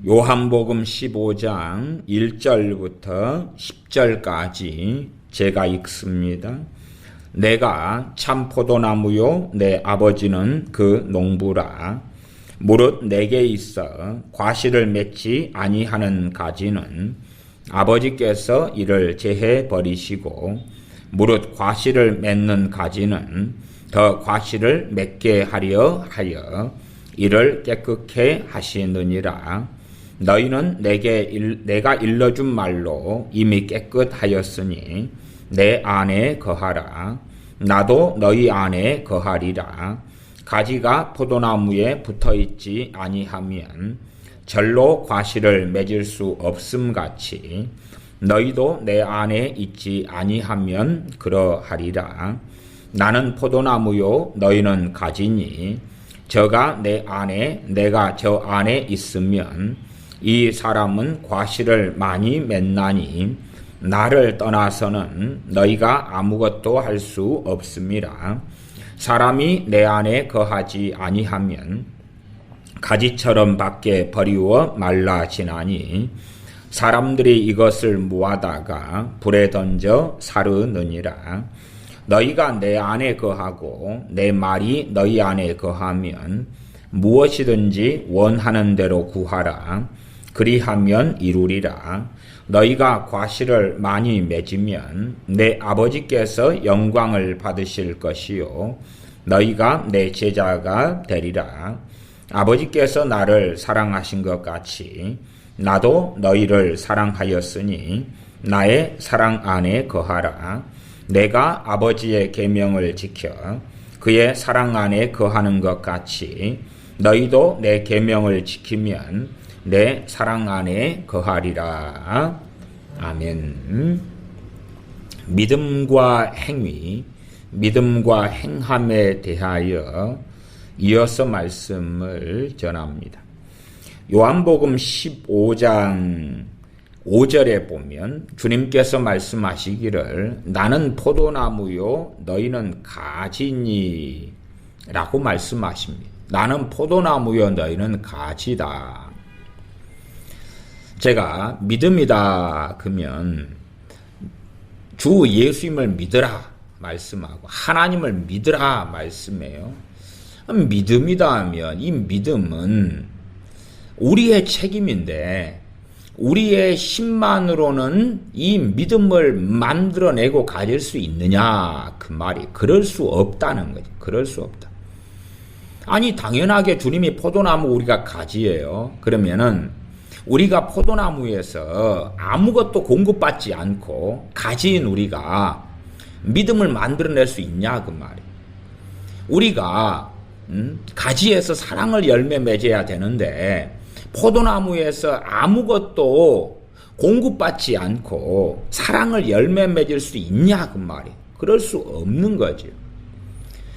요한복음 15장 1절부터 10절까지 제가 읽습니다. 내가 참 포도나무요 내 아버지는 그 농부라. 무릇 내게 있어 과실을 맺지 아니하는 가지는 아버지께서 이를 제해 버리시고 무릇 과실을 맺는 가지는 더 과실을 맺게 하려 하여 이를 깨끗게 하시느니라. 너희는 내가 일러준 말로 이미 깨끗하였으니 내 안에 거하라. 나도 너희 안에 거하리라. 가지가 포도나무에 붙어있지 아니하면 절로 과실을 맺을 수 없음같이 너희도 내 안에 있지 아니하면 그러하리라. 나는 포도나무요 너희는 가지니 저가 내 안에 내가 저 안에 있으면 이 사람은 과실을 많이 맺나니 나를 떠나서는 너희가 아무것도 할 수 없음이라. 사람이 내 안에 거하지 아니하면 가지처럼 밖에 버리워 말라지나니 사람들이 이것을 모아다가 불에 던져 사르느니라. 너희가 내 안에 거하고 내 말이 너희 안에 거하면 무엇이든지 원하는 대로 구하라. 그리하면 이루리라. 너희가 과실을 많이 맺으면 내 아버지께서 영광을 받으실 것이요 너희가 내 제자가 되리라. 아버지께서 나를 사랑하신 것 같이 나도 너희를 사랑하였으니 나의 사랑 안에 거하라. 내가 아버지의 계명을 지켜 그의 사랑 안에 거하는 것 같이 너희도 내 계명을 지키면 내 사랑 안에 거하리라. 아멘. 믿음과 행위, 믿음과 행함에 대하여 이어서 말씀을 전합니다. 요한복음 15장 5절에 보면 주님께서 말씀하시기를 나는 포도나무요 너희는 가지니 라고 말씀하십니다. 나는 포도나무요 너희는 가지다. 제가 믿음이다 그러면 주 예수님을 믿으라 말씀하고 하나님을 믿으라 말씀해요. 믿음이다 하면 이 믿음은 우리의 책임인데 우리의 힘만으로는 이 믿음을 만들어내고 가질 수 있느냐 그 말이 그럴 수 없다는 거죠. 그럴 수 없다. 아니 당연하게 주님이 포도나무 우리가 가지예요. 그러면은 우리가 포도나무에서 아무것도 공급받지 않고 가지인 우리가 믿음을 만들어낼 수 있냐 그 말이에요. 우리가 가지에서 사랑을 열매 맺어야 되는데 포도나무에서 아무것도 공급받지 않고 사랑을 열매 맺을 수 있냐 그 말이에요. 그럴 수 없는 거죠.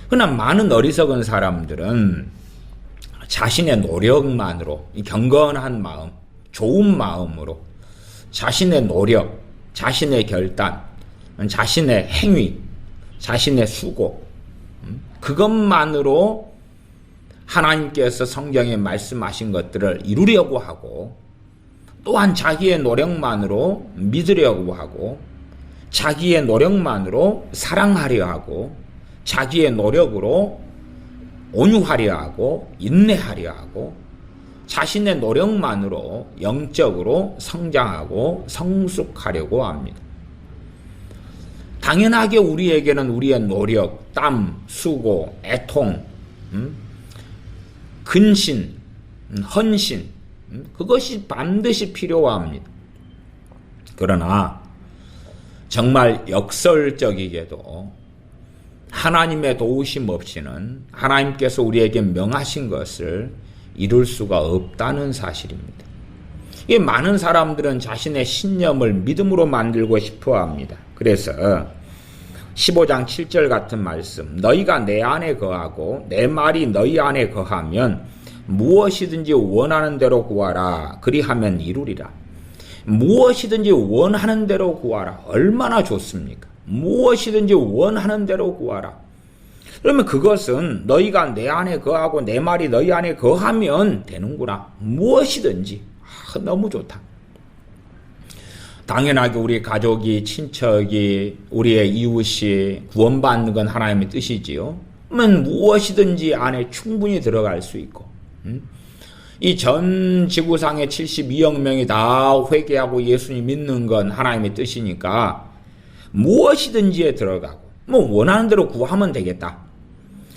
그러나 많은 어리석은 사람들은 자신의 노력만으로 경건한 마음, 좋은 마음으로 자신의 노력, 자신의 결단, 자신의 행위, 자신의 수고 그것만으로 하나님께서 성경에 말씀하신 것들을 이루려고 하고 또한 자기의 노력만으로 믿으려고 하고 자기의 노력만으로 사랑하려 하고 자기의 노력으로 온유하려 하고 인내하려 하고 자신의 노력만으로 영적으로 성장하고 성숙하려고 합니다. 당연하게 우리에게는 우리의 노력, 땀, 수고, 애통, 근신, 헌신 그것이 반드시 필요합니다. 그러나 정말 역설적이게도 하나님의 도우심 없이는 하나님께서 우리에게 명하신 것을 이룰 수가 없다는 사실입니다. 이 많은 사람들은 자신의 신념을 믿음으로 만들고 싶어 합니다. 그래서 15장 7절 같은 말씀 너희가 내 안에 거하고 내 말이 너희 안에 거하면 무엇이든지 원하는 대로 구하라. 그리하면 이루리라. 무엇이든지 원하는 대로 구하라. 얼마나 좋습니까? 무엇이든지 원하는 대로 구하라. 그러면 그것은 너희가 내 안에 거하고 내 말이 너희 안에 거하면 되는구나. 무엇이든지 너무 좋다. 당연하게 우리 가족이, 친척이, 우리의 이웃이 구원받는 건 하나님의 뜻이지요. 그러면 무엇이든지 안에 충분히 들어갈 수 있고, 이 전 지구상의 72억 명이 다 회개하고 예수님 믿는 건 하나님의 뜻이니까 무엇이든지에 들어가고, 원하는 대로 구하면 되겠다.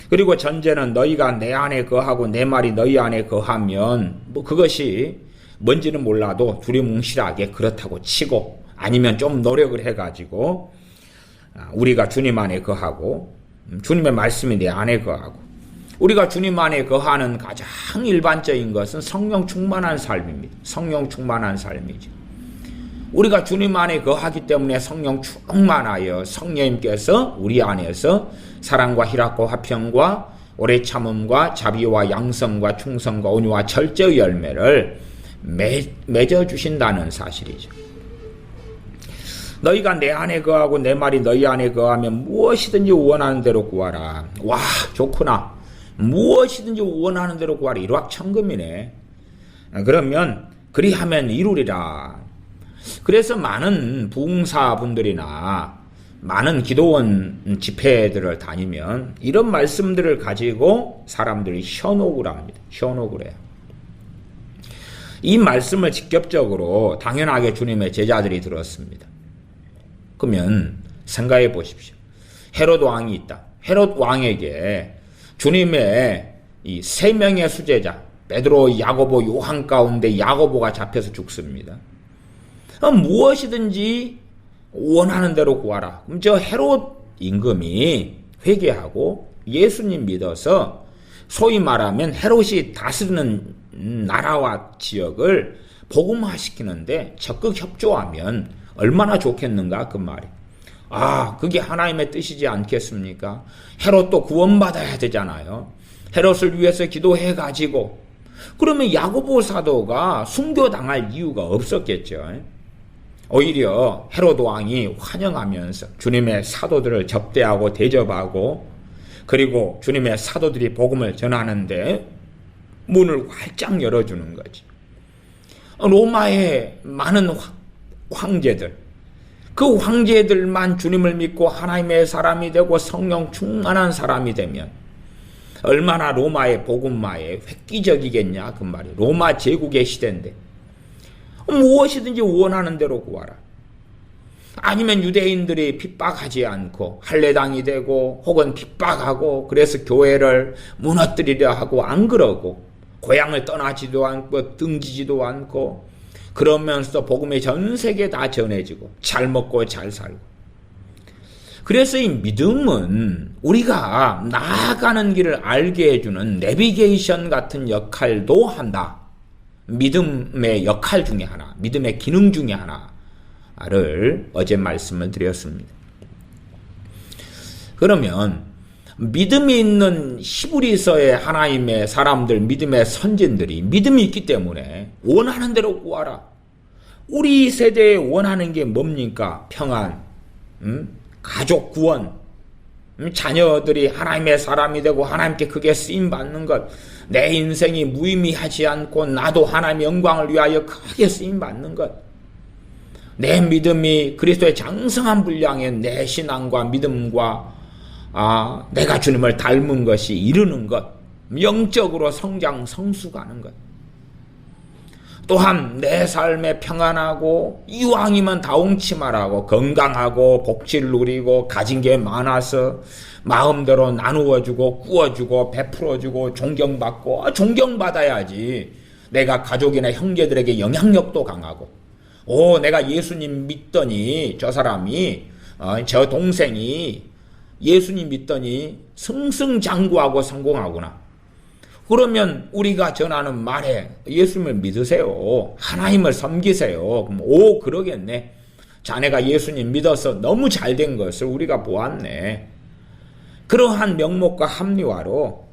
그리고 전제는 너희가 내 안에 거하고 내 말이 너희 안에 거하면 그것이 뭔지는 몰라도 두리뭉실하게 그렇다고 치고, 아니면 좀 노력을 해가지고 우리가 주님 안에 거하고 주님의 말씀이 내 안에 거하고, 우리가 주님 안에 거하는 가장 일반적인 것은 성령 충만한 삶입니다. 성령 충만한 삶이죠. 우리가 주님 안에 거하기 때문에 성령 충만하여 성령님께서 우리 안에서 사랑과 희락과 화평과 오래 참음과 자비와 양성과 충성과 온유와 절제의 열매를 맺어주신다는 사실이죠. 너희가 내 안에 거하고 내 말이 너희 안에 거하면 무엇이든지 원하는 대로 구하라. 와, 좋구나. 무엇이든지 원하는 대로 구하라. 일확천금이네. 그러면 그리하면 이루리라. 그래서 많은 부흥사분들이나 많은 기도원 집회들을 다니면 이런 말씀들을 가지고 사람들이 현혹을 합니다. 현혹을 해요. 이 말씀을 직접적으로 당연하게 주님의 제자들이 들었습니다. 그러면 생각해 보십시오. 헤롯 왕이 있다. 헤롯 왕에게 주님의 이 세 명의 수제자 베드로, 야고보, 요한 가운데 야고보가 잡혀서 죽습니다. 무엇이든지 원하는 대로 구하라. 그럼 저 헤롯 임금이 회개하고 예수님 믿어서 소위 말하면 헤롯이 다스리는 나라와 지역을 복음화시키는데 적극 협조하면 얼마나 좋겠는가 그 말이. 그게 하나님의 뜻이지 않겠습니까? 헤롯도 구원받아야 되잖아요. 헤롯을 위해서 기도해가지고, 그러면 야고보 사도가 순교당할 이유가 없었겠죠. 오히려 헤롯 왕이 환영하면서 주님의 사도들을 접대하고 대접하고, 그리고 주님의 사도들이 복음을 전하는데 문을 활짝 열어주는 거지. 로마의 많은 황제들, 그 황제들만 주님을 믿고 하나님의 사람이 되고 성령 충만한 사람이 되면 얼마나 로마의 복음화에 획기적이겠냐 그 말이. 로마 제국의 시대인데 무엇이든지 원하는 대로 구하라. 아니면 유대인들이 핍박하지 않고 할례당이 되고 혹은 핍박하고 그래서 교회를 무너뜨리려 하고 안 그러고 고향을 떠나지도 않고 등지지도 않고 그러면서 복음이 전 세계에 다 전해지고 잘 먹고 잘 살고. 그래서 이 믿음은 우리가 나아가는 길을 알게 해주는 내비게이션 같은 역할도 한다. 믿음의 역할 중에 하나, 믿음의 기능 중에 하나를 어제 말씀을 드렸습니다. 그러면 믿음이 있는 히브리서의 하나님의 사람들, 믿음의 선진들이 믿음이 있기 때문에 원하는 대로 구하라. 우리 세대에 원하는 게 뭡니까? 평안, 가족 구원, 자녀들이 하나님의 사람이 되고 하나님께 크게 쓰임받는 것, 내 인생이 무의미하지 않고 나도 하나님의 영광을 위하여 크게 쓰임받는 것, 내 믿음이 그리스도의 장성한 분량의 내 신앙과 믿음과 내가 주님을 닮은 것이 이루는 것, 영적으로 성장 성숙하는 것, 또한 내 삶에 평안하고 이왕이면 다홍치마라고 건강하고 복지를 누리고 가진 게 많아서 마음대로 나누어주고 구워주고 베풀어주고 존경받고 존경받아야지. 내가 가족이나 형제들에게 영향력도 강하고 내가 예수님 믿더니 저 사람이 저 동생이 예수님 믿더니 승승장구하고 성공하구나. 그러면 우리가 전하는 말에 예수님을 믿으세요. 하나님을 섬기세요. 그럼 그러겠네. 자네가 예수님 믿어서 너무 잘된 것을 우리가 보았네. 그러한 명목과 합리화로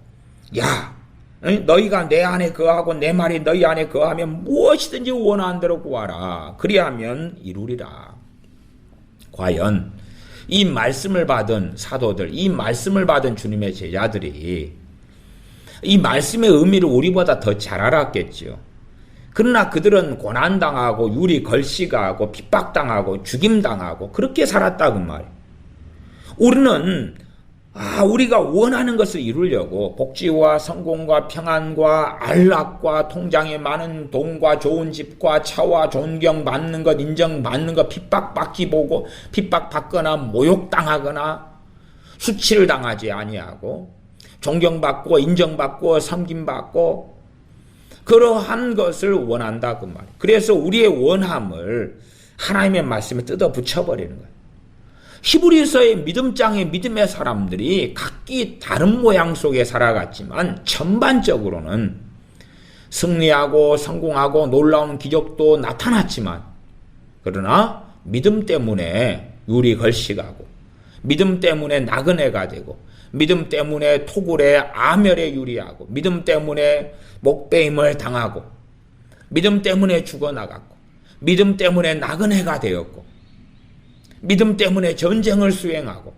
너희가 내 안에 거하고 내 말이 너희 안에 거하면 무엇이든지 원하는 대로 구하라. 그리하면 이루리라. 과연 이 말씀을 받은 사도들, 이 말씀을 받은 주님의 제자들이 이 말씀의 의미를 우리보다 더 잘 알았겠지요. 그러나 그들은 고난당하고 유리 걸씨가하고 핍박당하고 죽임당하고 그렇게 살았다고 말이에요. 우리는 우리가 원하는 것을 이루려고 복지와 성공과 평안과 안락과 통장에 많은 돈과 좋은 집과 차와 존경받는 것, 인정받는 것, 핍박받기 보고 핍박받거나 모욕당하거나 수치를 당하지 아니하고 존경받고 인정받고 섬김받고 그러한 것을 원한다 그 말이에요. 그래서 우리의 원함을 하나님의 말씀에 뜯어 붙여버리는 거예요. 히브리서의 믿음장의 믿음의 사람들이 각기 다른 모양 속에 살아갔지만 전반적으로는 승리하고 성공하고 놀라운 기적도 나타났지만 그러나 믿음 때문에 유리 걸씨가고 믿음 때문에 나그네가 되고 믿음 때문에 토굴에 아멸에 유리하고 믿음 때문에 목베임을 당하고 믿음 때문에 죽어나갔고 믿음 때문에 나그네가 되었고 믿음 때문에 전쟁을 수행하고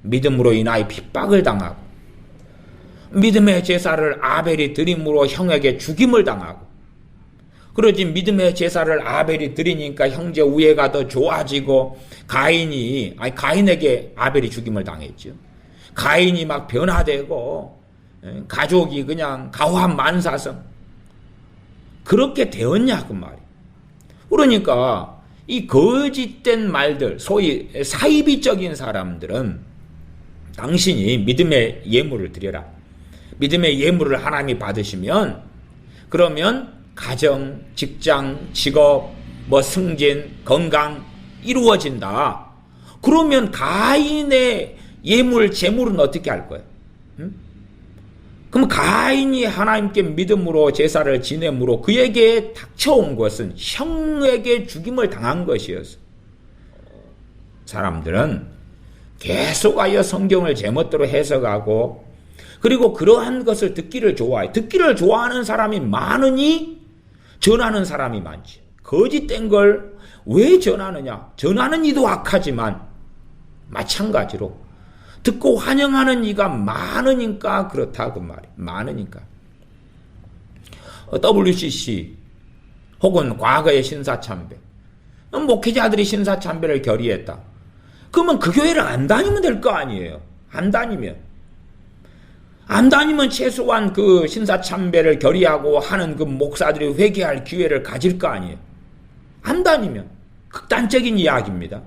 믿음으로 인하여 핍박을 당하고 믿음의 제사를 아벨이 드림으로 형에게 죽임을 당하고 그러지 믿음의 제사를 아벨이 드리니까 형제 우애가 더 좋아지고 가인에게 아벨이 죽임을 당했죠. 가인이 막 변화되고 가족이 그냥 가호한 만사성 그렇게 되었냐 그 말이에요. 그러니까 이 거짓된 말들 소위 사이비적인 사람들은 당신이 믿음의 예물을 드려라. 믿음의 예물을 하나님이 받으시면 그러면 가정, 직장, 직업, 승진, 건강 이루어진다. 그러면 가인의 예물, 재물은 어떻게 할 거예요? 그럼 가인이 하나님께 믿음으로 제사를 지냄으로 그에게 닥쳐온 것은 형에게 죽임을 당한 것이었어. 사람들은 계속하여 성경을 제멋대로 해석하고 그리고 그러한 것을 듣기를 좋아해. 듣기를 좋아하는 사람이 많으니 전하는 사람이 많지. 거짓된 걸 왜 전하느냐? 전하는 이도 악하지만 마찬가지로 듣고 환영하는 이가 많으니까 그렇다 그 말이에요. 많으니까. WCC 혹은 과거의 신사참배 목회자들이 신사참배를 결의했다. 그러면 그 교회를 안 다니면 될 거 아니에요. 안 다니면 최소한 그 신사참배를 결의하고 하는 그 목사들이 회개할 기회를 가질 거 아니에요. 안 다니면 극단적인 이야기입니다.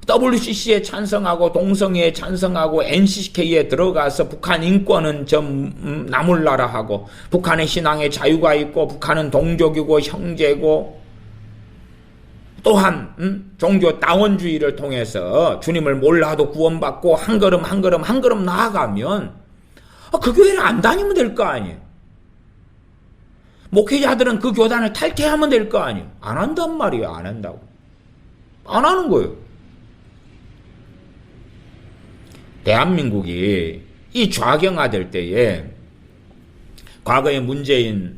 WCC에 찬성하고 동성애에 찬성하고 NCK에 들어가서 북한 인권은 좀 나몰라라 하고 북한의 신앙에 자유가 있고 북한은 동족이고 형제고 또한 종교 다원주의를 통해서 주님을 몰라도 구원받고 한 걸음 나아가면 그 교회를 안 다니면 될 거 아니에요. 목회자들은 그 교단을 탈퇴하면 될 거 아니에요. 안 한단 말이에요. 안 한다고. 안 하는 거예요. 대한민국이 이 좌경화될 때에 과거에 문재인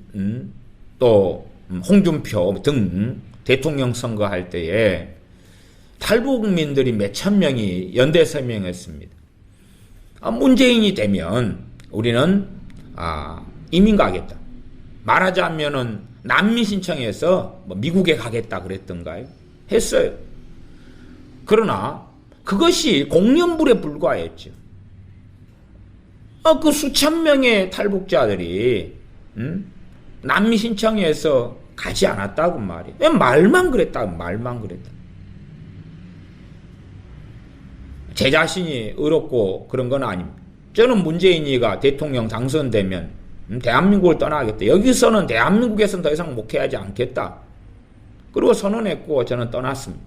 또 홍준표 등 대통령 선거할 때에 탈북민들이 몇천 명이 연대 서명했습니다. 문재인이 되면 우리는 이민 가겠다. 말하자면은 난민 신청해서 미국에 가겠다 그랬던가요? 했어요. 그러나 그것이 공연불에 불과했죠. 그 수천 명의 탈북자들이 난민 신청해서 가지 않았다고 말이에요. 왜 말만 그랬다. 제 자신이 의롭고 그런 건 아닙니다. 저는 문재인이가 대통령 당선되면 대한민국을 떠나겠다. 여기서는 대한민국에서는 더 이상 목회하지 않겠다. 그리고 선언했고 저는 떠났습니다.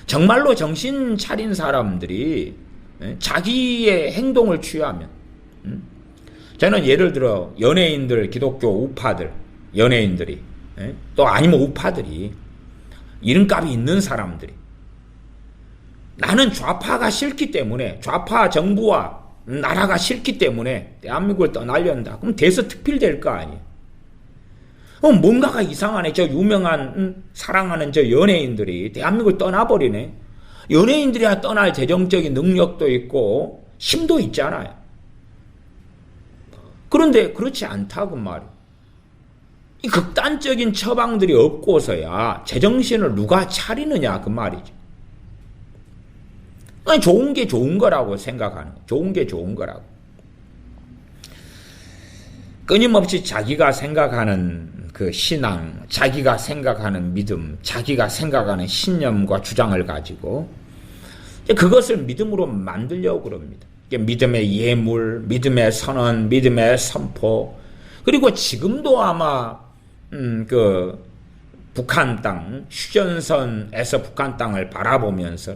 정말로 정신 차린 사람들이 자기의 행동을 취하면 저는 예를 들어 연예인들, 기독교 우파들, 연예인들이 또 아니면 우파들이 이름값이 있는 사람들이 나는 좌파가 싫기 때문에 좌파 정부와 나라가 싫기 때문에 대한민국을 떠나려한다. 그럼 대서특필될 거 아니에요. 뭔가가 이상하네. 저 유명한 사랑하는 저 연예인들이 대한민국을 떠나버리네. 연예인들이야 떠날 재정적인 능력도 있고 힘도 있잖아요. 그런데 그렇지 않다고 말이에요. 이 극단적인 처방들이 없고서야 제정신을 누가 차리느냐 그 말이죠. 좋은 게 좋은 거라고 생각하는 거예요. 좋은 게 좋은 거라고. 끊임없이 자기가 생각하는 그 신앙, 자기가 생각하는 믿음, 자기가 생각하는 신념과 주장을 가지고 그것을 믿음으로 만들려고 그럽니다. 믿음의 예물, 믿음의 선언, 믿음의 선포, 그리고 지금도 아마 그 북한 땅, 휴전선에서 북한 땅을 바라보면서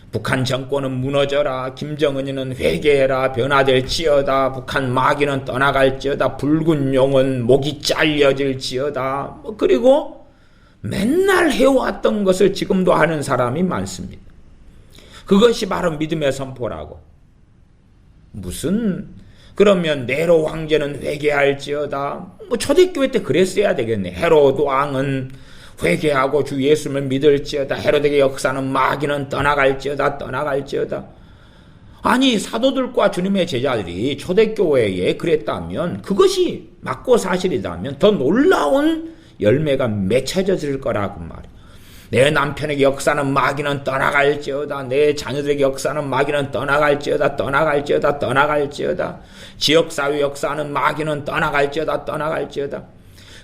북한 정권은 무너져라, 김정은이는 회개해라, 변화될지어다, 북한 마귀는 떠나갈지어다, 붉은 용은 목이 잘려질지어다, 그리고 맨날 해왔던 것을 지금도 하는 사람이 많습니다. 그것이 바로 믿음의 선포라고. 무슨 그러면 네로 황제는 회개할지어다. 초대교회 때 그랬어야 되겠네. 헤로드 왕은 회개하고 주 예수를 믿을지어다. 헤로드의 역사는 마귀는 떠나갈지어다. 아니 사도들과 주님의 제자들이 초대교회에 그랬다면 그것이 맞고 사실이다면 더 놀라운 열매가 맺혀질 거라고 말이에요. 내 남편에게 역사는 마귀는 떠나갈지어다. 내 자녀들에게 역사는 마귀는 떠나갈지어다. 지역사회 역사는 마귀는 떠나갈지어다.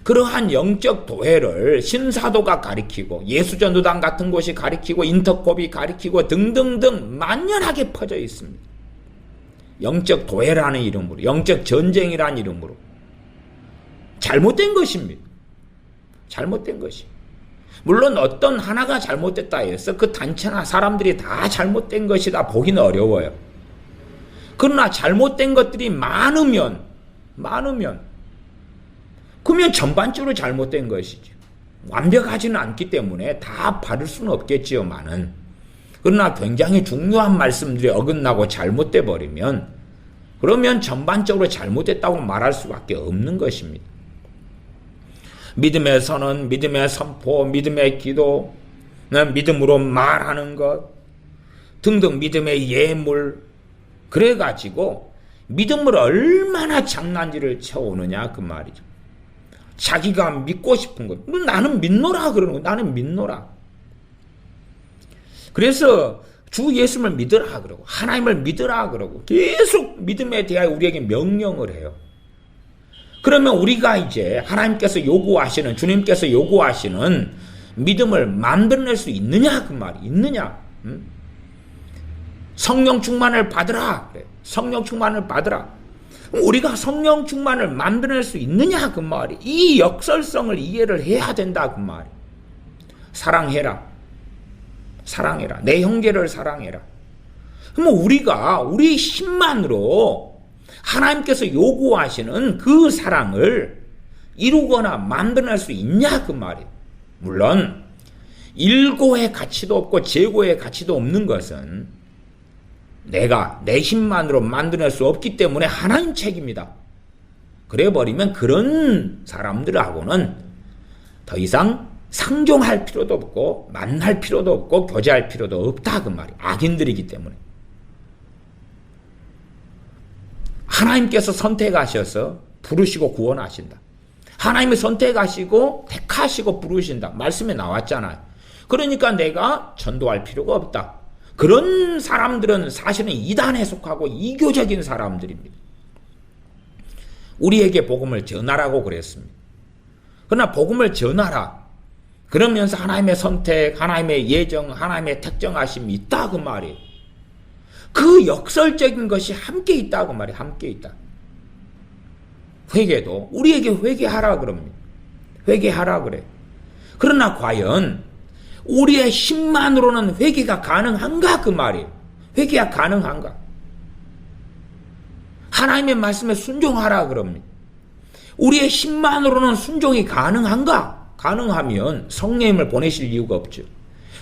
그러한 영적 도회를 신사도가 가리키고 예수전도단 같은 곳이 가리키고 인터콥이 가리키고 등등등 만연하게 퍼져 있습니다. 영적 도회라는 이름으로, 영적 전쟁이라는 이름으로. 잘못된 것입니다. 잘못된 것이. 물론 어떤 하나가 잘못됐다 해서 그 단체나 사람들이 다 잘못된 것이다 보기는 어려워요. 그러나 잘못된 것들이 많으면 그러면 전반적으로 잘못된 것이죠. 완벽하지는 않기 때문에 다 바를 수는 없겠지요만은, 그러나 굉장히 중요한 말씀들이 어긋나고 잘못돼 버리면 그러면 전반적으로 잘못됐다고 말할 수밖에 없는 것입니다. 믿음의 선언, 믿음의 선포, 믿음의 기도, 믿음으로 말하는 것 등등 믿음의 예물, 그래가지고 믿음을 얼마나 장난질을 쳐오느냐 그 말이죠. 자기가 믿고 싶은 것, 나는 믿노라 그러는 거, 나는 믿노라. 그래서 주 예수를 믿으라 그러고 하나님을 믿으라 그러고 계속 믿음에 대하여 우리에게 명령을 해요. 그러면 우리가 이제 하나님께서 요구하시는, 주님께서 요구하시는 믿음을 만들어낼 수 있느냐 그 말이 있느냐. 성령 충만을 받으라 그래. 성령 충만을 받으라. 우리가 성령 충만을 만들어낼 수 있느냐 그 말이. 이 역설성을 이해를 해야 된다 그 말이. 사랑해라. 내 형제를 사랑해라. 그럼 우리가 우리 힘만으로 하나님께서 요구하시는 그 사랑을 이루거나 만들어낼 수 있냐 그 말이에요. 물론 일고의 가치도 없고 재고의 가치도 없는 것은 내가 내 힘만으로 만들어낼 수 없기 때문에 하나님 책임이다. 그래버리면 그런 사람들하고는 더 이상 상종할 필요도 없고 만날 필요도 없고 교제할 필요도 없다 그 말이에요. 악인들이기 때문에. 하나님께서 선택하셔서 부르시고 구원하신다. 하나님이 선택하시고 택하시고 부르신다. 말씀에 나왔잖아요. 그러니까 내가 전도할 필요가 없다. 그런 사람들은 사실은 이단에 속하고 이교적인 사람들입니다. 우리에게 복음을 전하라고 그랬습니다. 그러나 복음을 전하라. 그러면서 하나님의 선택, 하나님의 예정, 하나님의 특정하심이 있다 그 말이에요. 그 역설적인 것이 함께 있다고 말이에요. 함께 있다. 회개도 우리에게 회개하라 그럽니다. 회개하라 그래. 그러나 과연 우리의 힘만으로는 회개가 가능한가 그 말이에요. 회개가 가능한가? 하나님의 말씀에 순종하라 그럽니다. 우리의 힘만으로는 순종이 가능한가? 가능하면 성령님을 보내실 이유가 없죠.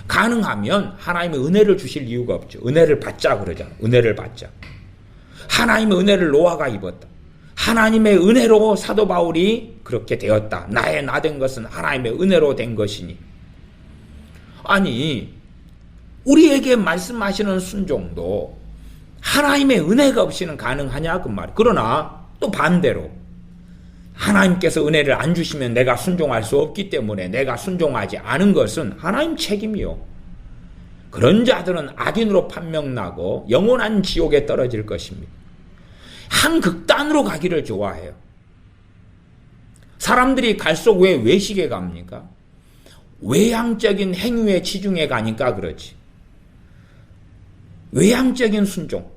가능하면 하나님의 은혜를 주실 이유가 없죠. 은혜를 받자 그러잖아요. 은혜를 받자. 하나님의 은혜를 노아가 입었다. 하나님의 은혜로 사도 바울이 그렇게 되었다. 나의 나 된 것은 하나님의 은혜로 된 것이니. 아니 우리에게 말씀하시는 순종도 하나님의 은혜가 없이는 가능하냐 그 말이에요. 그러나 또 반대로 하나님께서 은혜를 안 주시면 내가 순종할 수 없기 때문에 내가 순종하지 않은 것은 하나님 책임이요. 그런 자들은 악인으로 판명나고 영원한 지옥에 떨어질 것입니다. 한 극단으로 가기를 좋아해요. 사람들이 갈수록 왜 외식에 갑니까? 외향적인 행위에 치중해 가니까 그렇지. 외향적인 순종,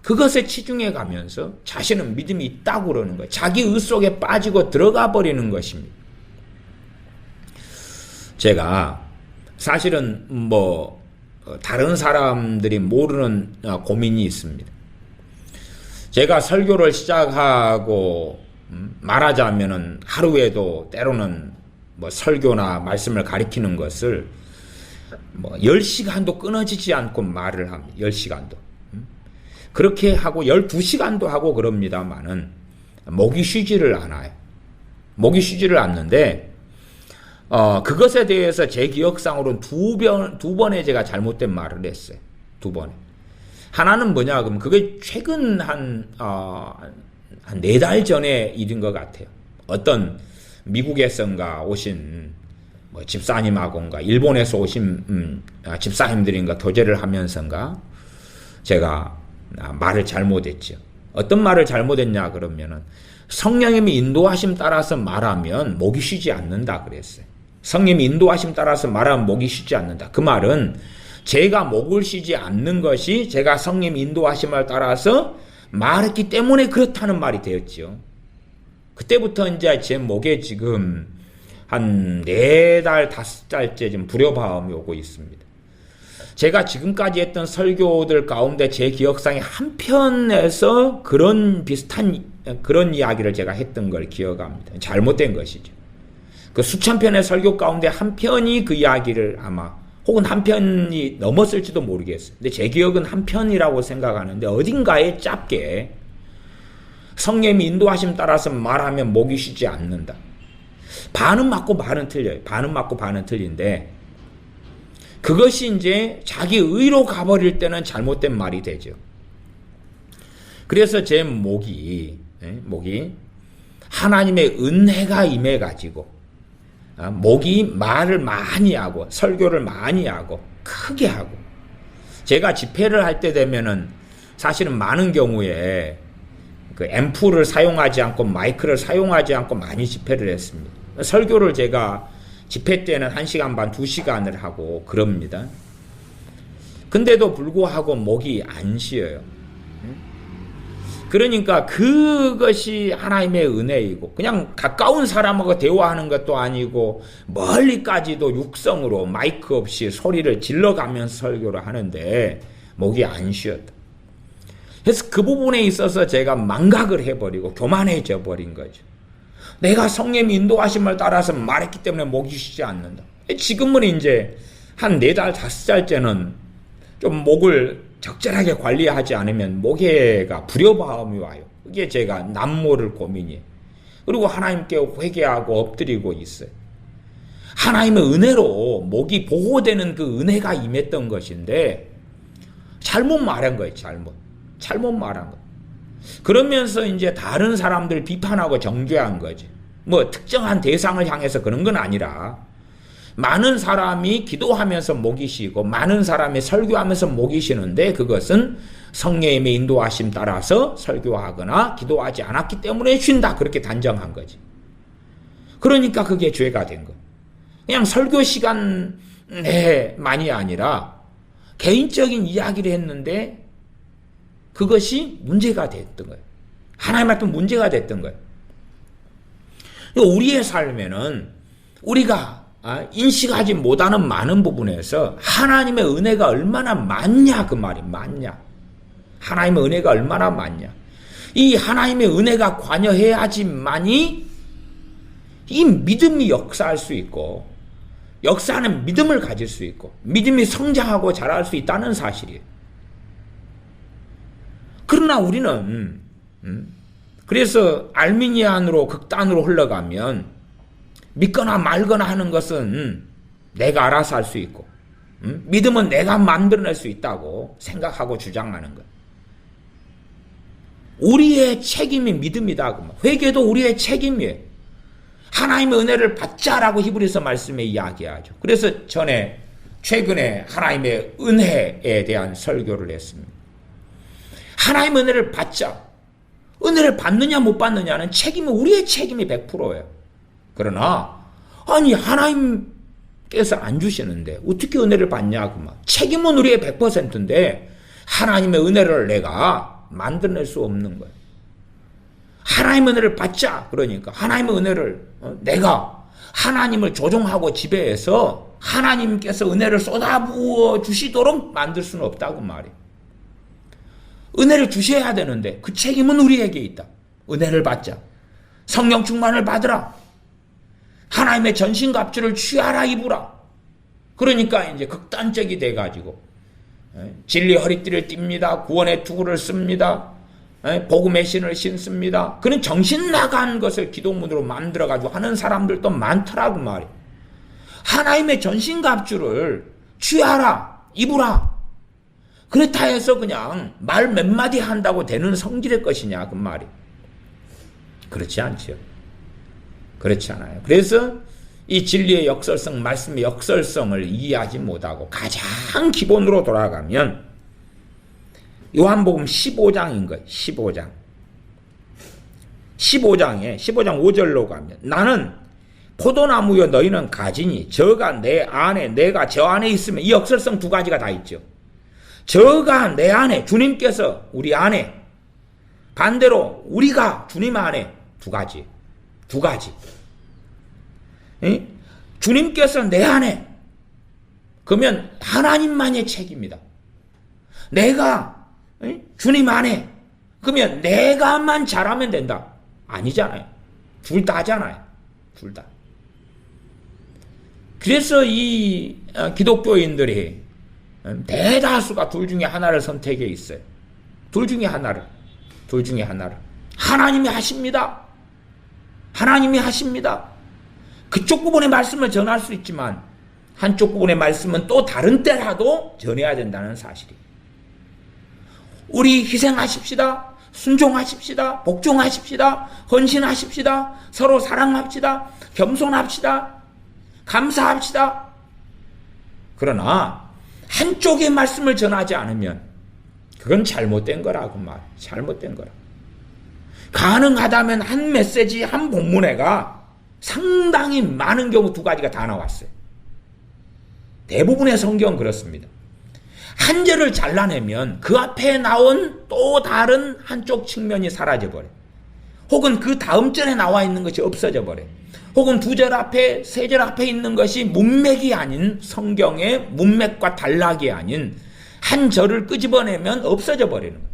그것에 치중해 가면서 자신은 믿음이 있다고 그러는 거예요. 자기 의 속에 빠지고 들어가 버리는 것입니다. 제가 사실은 다른 사람들이 모르는 고민이 있습니다. 제가 설교를 시작하고 말하자면은 하루에도 때로는 설교나 말씀을 가리키는 것을 10시간도 끊어지지 않고 말을 합니다. 10시간도. 그렇게 하고 12시간도 하고 그럽니다만은 목이 쉬지를 않아요. 목이 쉬지를 않는데 그것에 대해서 제 기억상으로는 두 번에 제가 잘못된 말을 했어요. 두 번에. 하나는 뭐냐 그러면 그게 최근 한 4달 전의 일인 것 같아요. 어떤 미국에선가 오신 집사님하고인가 일본에서 오신 집사님들인가 교제를 하면서인가 제가 말을 잘못했죠. 어떤 말을 잘못했냐 그러면은 성령님이 인도하심 따라서 말하면 목이 쉬지 않는다 그랬어요. 성령님이 인도하심 따라서 말하면 목이 쉬지 않는다. 그 말은 제가 목을 쉬지 않는 것이 제가 성령 인도하심을 따라서 말했기 때문에 그렇다는 말이 되었죠. 그때부터 이제 제 목에 지금 한 4달, 5달째 지금 불협화음이 오고 있습니다. 제가 지금까지 했던 설교들 가운데 제 기억상에 한 편에서 그런 비슷한 그런 이야기를 제가 했던 걸 기억합니다. 잘못된 것이죠. 그 수천 편의 설교 가운데 한 편이 그 이야기를 아마 혹은 한 편이 넘었을지도 모르겠어요. 근데 제 기억은 한 편이라고 생각하는데 어딘가에 짧게 성령님이 인도하심 따라서 말하면 목이 쉬지 않는다. 반은 맞고 반은 틀려요. 반은 맞고 반은 틀린데 그것이 이제 자기 의로 가버릴 때는 잘못된 말이 되죠. 그래서 제 목이 하나님의 은혜가 임해가지고 목이 말을 많이 하고 설교를 많이 하고 크게 하고 제가 집회를 할 때 되면은 사실은 많은 경우에 그 앰프를 사용하지 않고 마이크를 사용하지 않고 많이 집회를 했습니다. 설교를 제가 집회 때는 1시간 반, 2시간을 하고 그럽니다. 근데도 불구하고 목이 안 쉬어요. 그러니까 그것이 하나님의 은혜이고 그냥 가까운 사람하고 대화하는 것도 아니고 멀리까지도 육성으로 마이크 없이 소리를 질러가면서 설교를 하는데 목이 안 쉬었다. 그래서 그 부분에 있어서 제가 망각을 해버리고 교만해져 버린 거죠. 내가 성령의 인도하심을 따라서 말했기 때문에 목이 쉬지 않는다. 지금은 이제 한 4달, 5달째는 좀 목을 적절하게 관리하지 않으면 목에가 불협화음이 와요. 그게 제가 남모를 고민이에요. 그리고 하나님께 회개하고 엎드리고 있어요. 하나님의 은혜로 목이 보호되는 그 은혜가 임했던 것인데 잘못 말한 거예요. 잘못 말한 거예요. 그러면서 이제 다른 사람들 비판하고 정죄한 거지. 특정한 대상을 향해서 그런 건 아니라 많은 사람이 기도하면서 목이 쉬고 많은 사람이 설교하면서 목이 쉬는데 그것은 성령님의 인도하심 따라서 설교하거나 기도하지 않았기 때문에 쉰다. 그렇게 단정한 거지. 그러니까 그게 죄가 된 거예요. 그냥 설교 시간에만이 아니라 개인적인 이야기를 했는데 그것이 문제가 됐던 거예요. 하나님 앞에 문제가 됐던 거예요. 우리의 삶에는 우리가 인식하지 못하는 많은 부분에서 하나님의 은혜가 얼마나 많냐 그 말이 많냐. 하나님의 은혜가 얼마나 많냐. 이 하나님의 은혜가 관여해야지만이 이 믿음이 역사할 수 있고 역사하는 믿음을 가질 수 있고 믿음이 성장하고 자랄 수 있다는 사실이에요. 그러나 우리는 그래서 알미니안으로 극단으로 흘러가면 믿거나 말거나 하는 것은 내가 알아서 할 수 있고 믿음은 내가 만들어낼 수 있다고 생각하고 주장하는 것. 우리의 책임이 믿음이다. 회개도 우리의 책임이에요. 하나님의 은혜를 받자라고 히브리서 말씀에 이야기하죠. 그래서 최근에 하나님의 은혜에 대한 설교를 했습니다. 하나님의 은혜를 받자. 은혜를 받느냐 못 받느냐는 우리의 책임이 100%예요. 그러나 아니 하나님께서 안 주시는데 어떻게 은혜를 받냐고 책임은 우리의 100%인데 하나님의 은혜를 내가 만들어낼 수 없는 거예요. 하나님의 은혜를 받자. 그러니까 하나님의 은혜를 내가 하나님을 조종하고 지배해서 하나님께서 은혜를 쏟아부어 주시도록 만들 수는 없다고 말이에요. 은혜를 주셔야 되는데 그 책임은 우리에게 있다. 은혜를 받자. 성령 충만을 받으라. 하나님의 전신갑주를 취하라 입으라. 그러니까 이제 극단적이 돼가지고 진리 허리띠를 띱니다. 구원의 투구를 씁니다. 복음의 신을 신습니다. 그런 정신 나간 것을 기도문으로 만들어가지고 하는 사람들도 많더라고 말이에요. 하나님의 전신갑주를 취하라 입으라. 그렇다 해서 그냥 말 몇 마디 한다고 되는 성질의 것이냐 그 말이. 그렇지 않죠. 그렇지 않아요. 그래서 이 진리의 역설성, 말씀의 역설성을 이해하지 못하고 가장 기본으로 돌아가면 요한복음 15장인 거예요. 15장 5절로 가면 나는 포도나무여 너희는 가지니 저가 내 안에 내가 저 안에 있으면 이 역설성 두 가지가 다 있죠. 저가 내 안에 주님께서 우리 안에 반대로 우리가 주님 안에 두 가지 주님께서 내 안에 그러면 하나님만의 책입니다. 내가 주님 안에 그러면 내가만 잘하면 된다. 아니잖아요. 둘 다잖아요. 둘 다. 그래서 이 기독교인들이 대다수가 둘 중에 하나를 선택해 있어요. 둘 중에 하나를. 하나님이 하십니다. 하나님이 하십니다. 그쪽 부분의 말씀을 전할 수 있지만 한쪽 부분의 말씀은 또 다른 때라도 전해야 된다는 사실이에요. 우리 희생하십시다. 순종하십시다. 복종하십시다. 헌신하십시다. 서로 사랑합시다. 겸손합시다. 감사합시다. 그러나 한쪽의 말씀을 전하지 않으면 그건 잘못된 거라고 말. 잘못된 거라. 가능하다면 한 메시지, 한 본문회가 상당히 많은 경우 두 가지가 다 나왔어요. 대부분의 성경은 그렇습니다. 한 절을 잘라내면 그 앞에 나온 또 다른 한쪽 측면이 사라져버려요. 혹은 그 다음 절에 나와 있는 것이 없어져 버려요. 혹은 두 절 앞에, 세 절 앞에 있는 것이 문맥이 아닌 성경의 문맥과 단락이 아닌 한 절을 끄집어내면 없어져 버리는 거예요.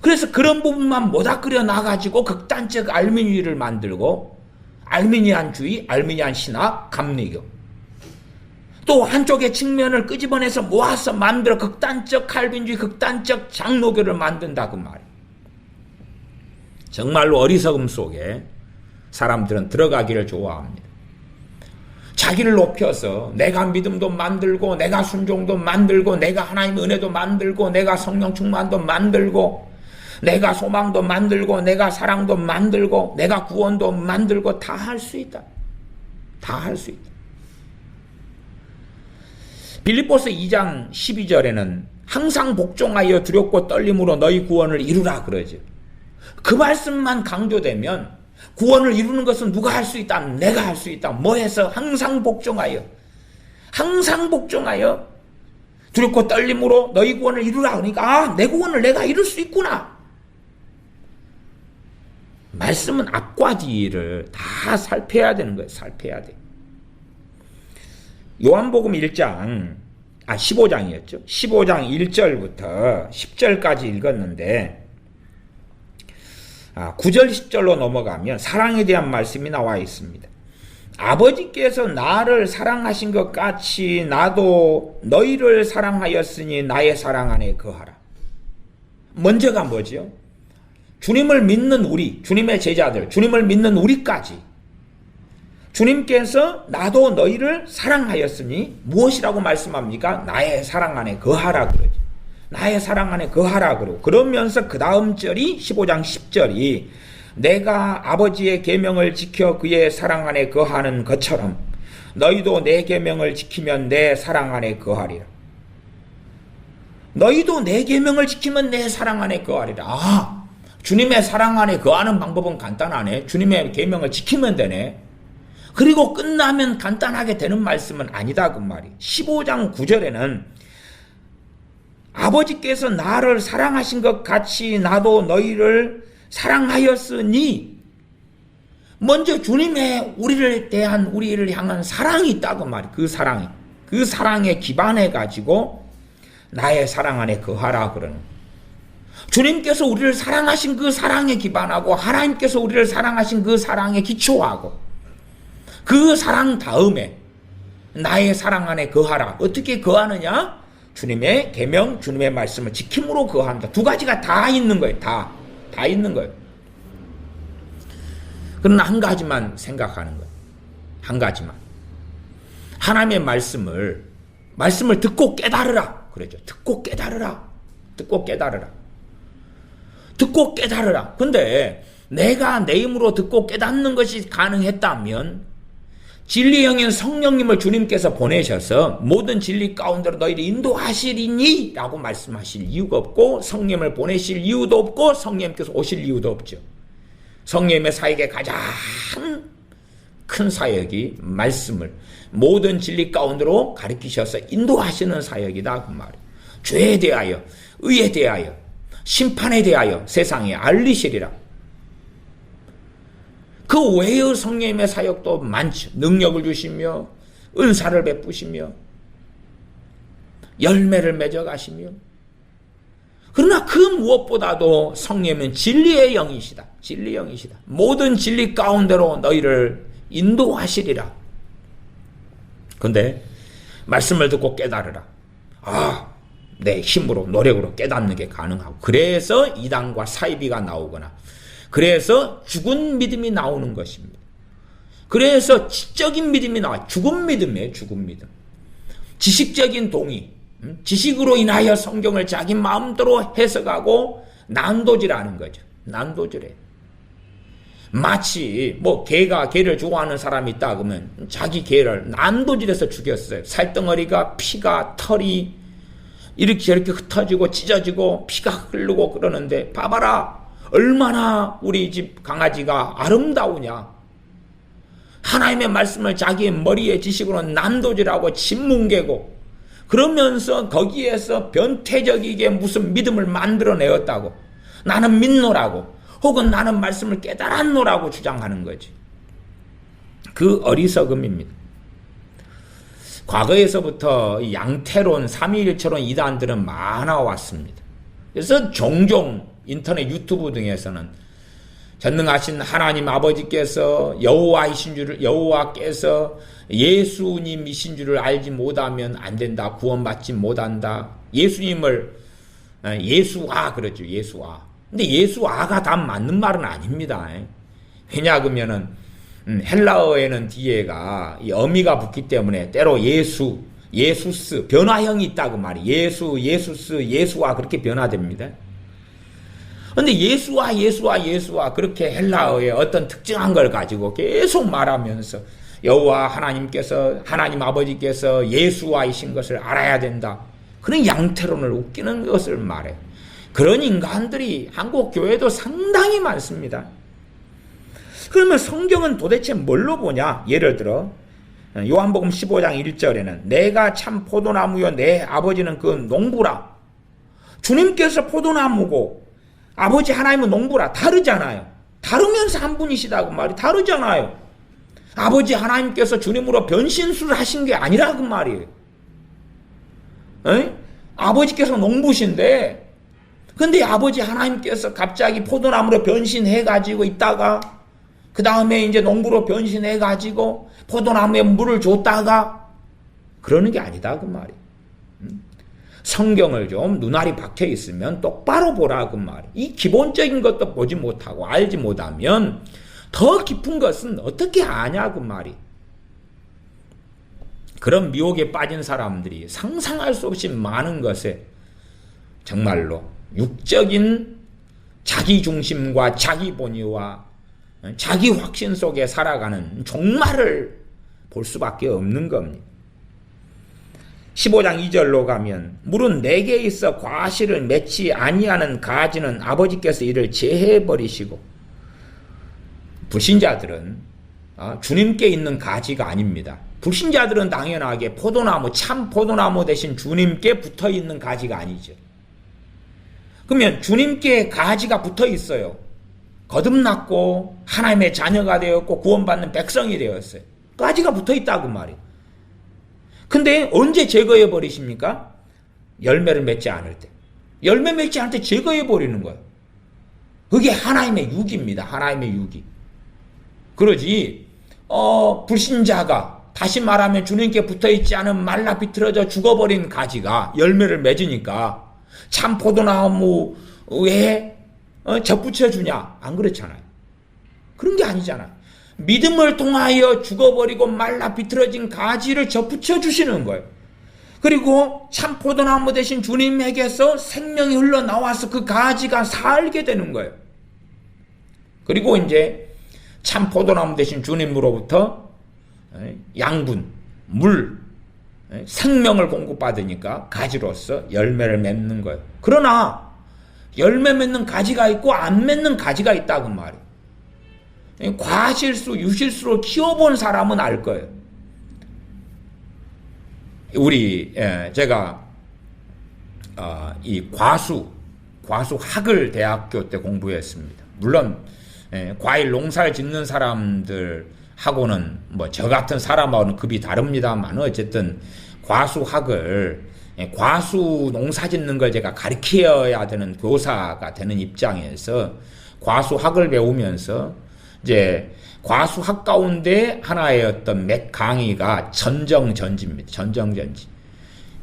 그래서 그런 부분만 모닥거려 나가지고 극단적 알미니를 만들고 알미니안주의, 알미니안 신학, 감리교 또 한쪽의 측면을 끄집어내서 모아서 만들어 극단적 칼빈주의, 극단적 장로교를 만든다 그 말이에요. 정말로 어리석음 속에 사람들은 들어가기를 좋아합니다. 자기를 높여서 내가 믿음도 만들고 내가 순종도 만들고 내가 하나님의 은혜도 만들고 내가 성령 충만도 만들고 내가 소망도 만들고 내가 사랑도 만들고 내가 구원도 만들고 다 할 수 있다. 다 할 수 있다. 빌립보서 2장 12절에는 항상 복종하여 두렵고 떨림으로 너희 구원을 이루라 그러죠. 그 말씀만 강조되면 구원을 이루는 것은 누가 할 수 있다? 내가 할 수 있다. 뭐 해서? 항상 복종하여 두렵고 떨림으로 너희 구원을 이루라. 그러니까 내 구원을 내가 이룰 수 있구나. 말씀은 앞과 뒤를 다 살펴야 되는 거예요. 살펴야 돼. 요한복음 15장이었죠. 15장 1절부터 10절까지 읽었는데 9절 10절로 넘어가면 사랑에 대한 말씀이 나와 있습니다. 아버지께서 나를 사랑하신 것 같이 나도 너희를 사랑하였으니 나의 사랑 안에 거하라. 먼저가 뭐죠? 주님을 믿는 우리, 주님의 제자들, 주님을 믿는 우리까지 주님께서 나도 너희를 사랑하였으니 무엇이라고 말씀합니까? 나의 사랑 안에 거하라 그러죠. 나의 사랑 안에 거하라 그러고, 그러면서 그 다음 절이 15장 10절이 내가 아버지의 계명을 지켜 그의 사랑 안에 거하는 것처럼 너희도 내 계명을 지키면 내 사랑 안에 거하리라. 너희도 내 계명을 지키면 내 사랑 안에 거하리라. 아, 주님의 사랑 안에 거하는 방법은 간단하네. 주님의 계명을 지키면 되네. 그리고 끝나면 간단하게 되는 말씀은 아니다 그 말이. 15장 9절에는 아버지께서 나를 사랑하신 것 같이 나도 너희를 사랑하였으니, 먼저 주님의 우리를 향한 사랑이 있다고 말이에요. 그 사랑에 기반해 가지고 나의 사랑 안에 거하라 그러는. 주님께서 우리를 사랑하신 그 사랑에 기반하고, 하나님께서 우리를 사랑하신 그 사랑에 기초하고, 그 사랑 다음에 나의 사랑 안에 거하라. 어떻게 거하느냐? 주님의 계명, 주님의 말씀을 지킴으로 거한다. 두 가지가 다 있는 거예요. 다 있는 거예요. 그러나 한 가지만 생각하는 거예요. 한 가지만. 하나님의 말씀을 듣고 깨달으라. 그러죠. 듣고 깨달으라. 근데 내가 내 힘으로 듣고 깨닫는 것이 가능했다면, 진리의 영인 성령님을 주님께서 보내셔서 모든 진리 가운데로 너희를 인도하시리니 라고 말씀하실 이유가 없고, 성령님을 보내실 이유도 없고, 성령님께서 오실 이유도 없죠. 성령님의 사역의 가장 큰 사역이 말씀을 모든 진리 가운데로 가르치셔서 인도하시는 사역이다 그 말이에요. 죄에 대하여, 의에 대하여, 심판에 대하여 세상에 알리시리라. 그 외의 성령님의 사역도 많죠. 능력을 주시며 은사를 베푸시며 열매를 맺어가시며. 그러나 그 무엇보다도 성령님은 진리의 영이시다. 모든 진리 가운데로 너희를 인도하시리라. 근데 말씀을 듣고 깨달으라. 내 힘으로, 노력으로 깨닫는 게 가능하고, 그래서 이단과 사이비가 나오거나, 그래서 죽은 믿음이 나오는 것입니다. 그래서 지적인 믿음이 나와요. 죽은 믿음이에요. 죽은 믿음. 지식적인 동의, 지식으로 인하여 성경을 자기 마음대로 해석하고 난도질하는 거죠. 난도질해. 마치 개를 좋아하는 사람이 있다 그러면 자기 개를 난도질해서 죽였어요. 살덩어리가, 피가, 털이 이렇게 저렇게 흩어지고 찢어지고 피가 흐르고 그러는데, 봐봐라 얼마나 우리 집 강아지가 아름다우냐. 하나님의 말씀을 자기의 머리에 지식으로 난도질하고 짓뭉개고, 그러면서 거기에서 변태적이게 무슨 믿음을 만들어내었다고, 나는 믿노라고, 혹은 나는 말씀을 깨달았노라고 주장하는 거지. 그 어리석음입니다. 과거에서부터 양태론, 삼위일체론 이단들은 많아왔습니다. 그래서 종종 인터넷 유튜브 등에서는 전능하신 하나님 아버지께서 여호와께서 예수님이신 줄을 알지 못하면 안 된다. 구원받지 못한다. 예수님을 예수아 그러죠. 예수아. 근데 예수아가 다 맞는 말은 아닙니다. 왜냐 그러면은 헬라어에는 뒤에가 어미가 붙기 때문에 때로 예수스 변화형이 있다고 말이. 예수스, 예수아 그렇게 변화됩니다. 근데 예수와 그렇게 헬라어의 어떤 특정한 걸 가지고 계속 말하면서 여호와 하나님 아버지께서 예수와이신 것을 알아야 된다. 그런 양태론을 웃기는 것을 말해. 그런 인간들이 한국 교회도 상당히 많습니다. 그러면 성경은 도대체 뭘로 보냐? 예를 들어 요한복음 15장 1절에는 내가 참 포도나무여 내 아버지는 그 농부라. 주님께서 포도나무고 아버지 하나님은 농부라. 다르잖아요. 다르면서 한 분이시다고 말이. 다르잖아요. 아버지 하나님께서 주님으로 변신술을 하신 게 아니라 그 말이에요. 에? 아버지께서 농부신데 근데 아버지 하나님께서 갑자기 포도나무로 변신해가지고 있다가 그 다음에 이제 농부로 변신해가지고 포도나무에 물을 줬다가 그러는 게 아니다 그 말이에요. 성경을 좀 눈알이 박혀 있으면 똑바로 보라 그 말이에요. 이 기본적인 것도 보지 못하고 알지 못하면 더 깊은 것은 어떻게 아냐 그 말이에요. 그런 미혹에 빠진 사람들이 상상할 수 없이 많은 것에 정말로 육적인 자기 중심과 자기 본의와 자기 확신 속에 살아가는 종말을 볼 수밖에 없는 겁니다. 15장 2절로 가면 물은 내게 있어 과실을 맺지 아니하는 가지는 아버지께서 이를 제해해 버리시고, 불신자들은 주님께 있는 가지가 아닙니다. 불신자들은 당연하게 포도나무, 참 포도나무 대신 주님께 붙어 있는 가지가 아니죠. 그러면 주님께 가지가 붙어 있어요. 거듭났고 하나님의 자녀가 되었고 구원받는 백성이 되었어요. 가지가 붙어 있다고 말이에요. 근데 언제 제거해 버리십니까? 열매를 맺지 않을 때. 열매 맺지 않을 때 제거해 버리는 거예요. 그게 하나님의 유기입니다. 하나님의 유기. 그러지 불신자가, 다시 말하면 주님께 붙어있지 않은 말라 비틀어져 죽어버린 가지가 열매를 맺으니까 참 포도나무에 접붙여주냐? 안 그렇잖아요. 그런 게 아니잖아요. 믿음을 통하여 죽어버리고 말라 비틀어진 가지를 접붙여주시는 거예요. 그리고 참 포도나무 대신 주님에게서 생명이 흘러나와서 그 가지가 살게 되는 거예요. 그리고 이제 참 포도나무 대신 주님으로부터 양분, 물, 생명을 공급받으니까 가지로서 열매를 맺는 거예요. 그러나 열매 맺는 가지가 있고 안 맺는 가지가 있다고 말이에요. 과실수, 유실수로 키워본 사람은 알 거예요. 제가 이 과수학을 대학교 때 공부했습니다. 물론 과일 농사를 짓는 사람들하고는 뭐 저 같은 사람하고는 급이 다릅니다만, 어쨌든 과수학을, 과수 농사 짓는 걸 제가 가르쳐야 되는 교사가 되는 입장에서 과수학을 배우면서 이제 과수학 가운데 하나의 어떤 맥 강의가 전정전지입니다. 전정전지.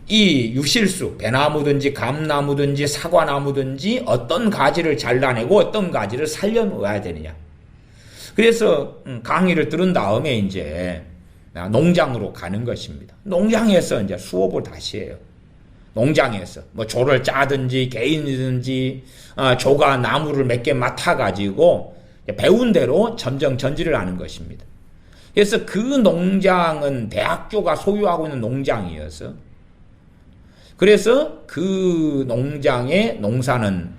이 유실수, 배나무든지 감나무든지 사과나무든지 어떤 가지를 잘라내고 어떤 가지를 살려놓아야 되느냐. 그래서 강의를 들은 다음에 이제 농장으로 가는 것입니다. 농장에서 이제 수업을 다시 해요. 농장에서 뭐 조를 짜든지 개인이든지 조가 나무를 몇 개 맡아가지고 배운 대로 전정전지를 하는 것입니다. 그래서 그 농장은 대학교가 소유하고 있는 농장이어서, 그래서 그 농장의 농사는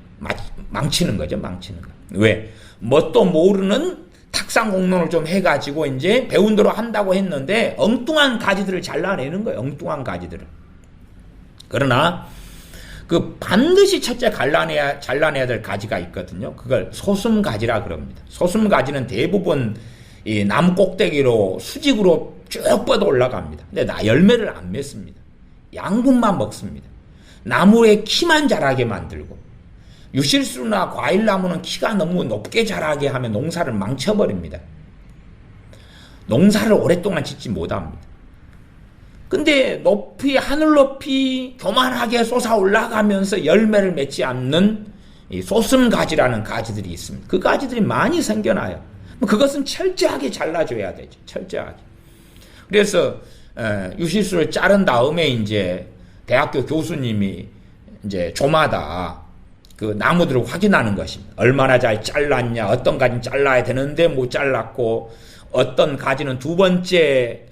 망치는 거죠. 망치는 거. 왜? 뭣도 모르는 탁상 공론을 좀 해가지고 이제 배운 대로 한다고 했는데 엉뚱한 가지들을 잘라내는 거예요. 엉뚱한 가지들을. 그러나 그 반드시 첫째 잘라내야 될 가지가 있거든요. 그걸 소숨가지라 그럽니다. 소숨가지는 대부분 이 나무 꼭대기로 수직으로 쭉 뻗어 올라갑니다. 근데 열매를 안 맺습니다. 양분만 먹습니다. 나무의 키만 자라게 만들고, 유실수나 과일나무는 키가 너무 높게 자라게 하면 농사를 망쳐버립니다. 농사를 오랫동안 짓지 못합니다. 근데 높이, 하늘 높이 교만하게 솟아 올라가면서 열매를 맺지 않는 이 소슴가지라는 가지들이 있습니다. 그 가지들이 많이 생겨나요. 그것은 철저하게 잘라줘야 되죠. 철저하게. 그래서 유실수를 자른 다음에 이제 대학교 교수님이 이제 조마다 그 나무들을 확인하는 것입니다. 얼마나 잘 잘랐냐, 어떤 가지는 잘라야 되는데 못 잘랐고, 어떤 가지는 두 번째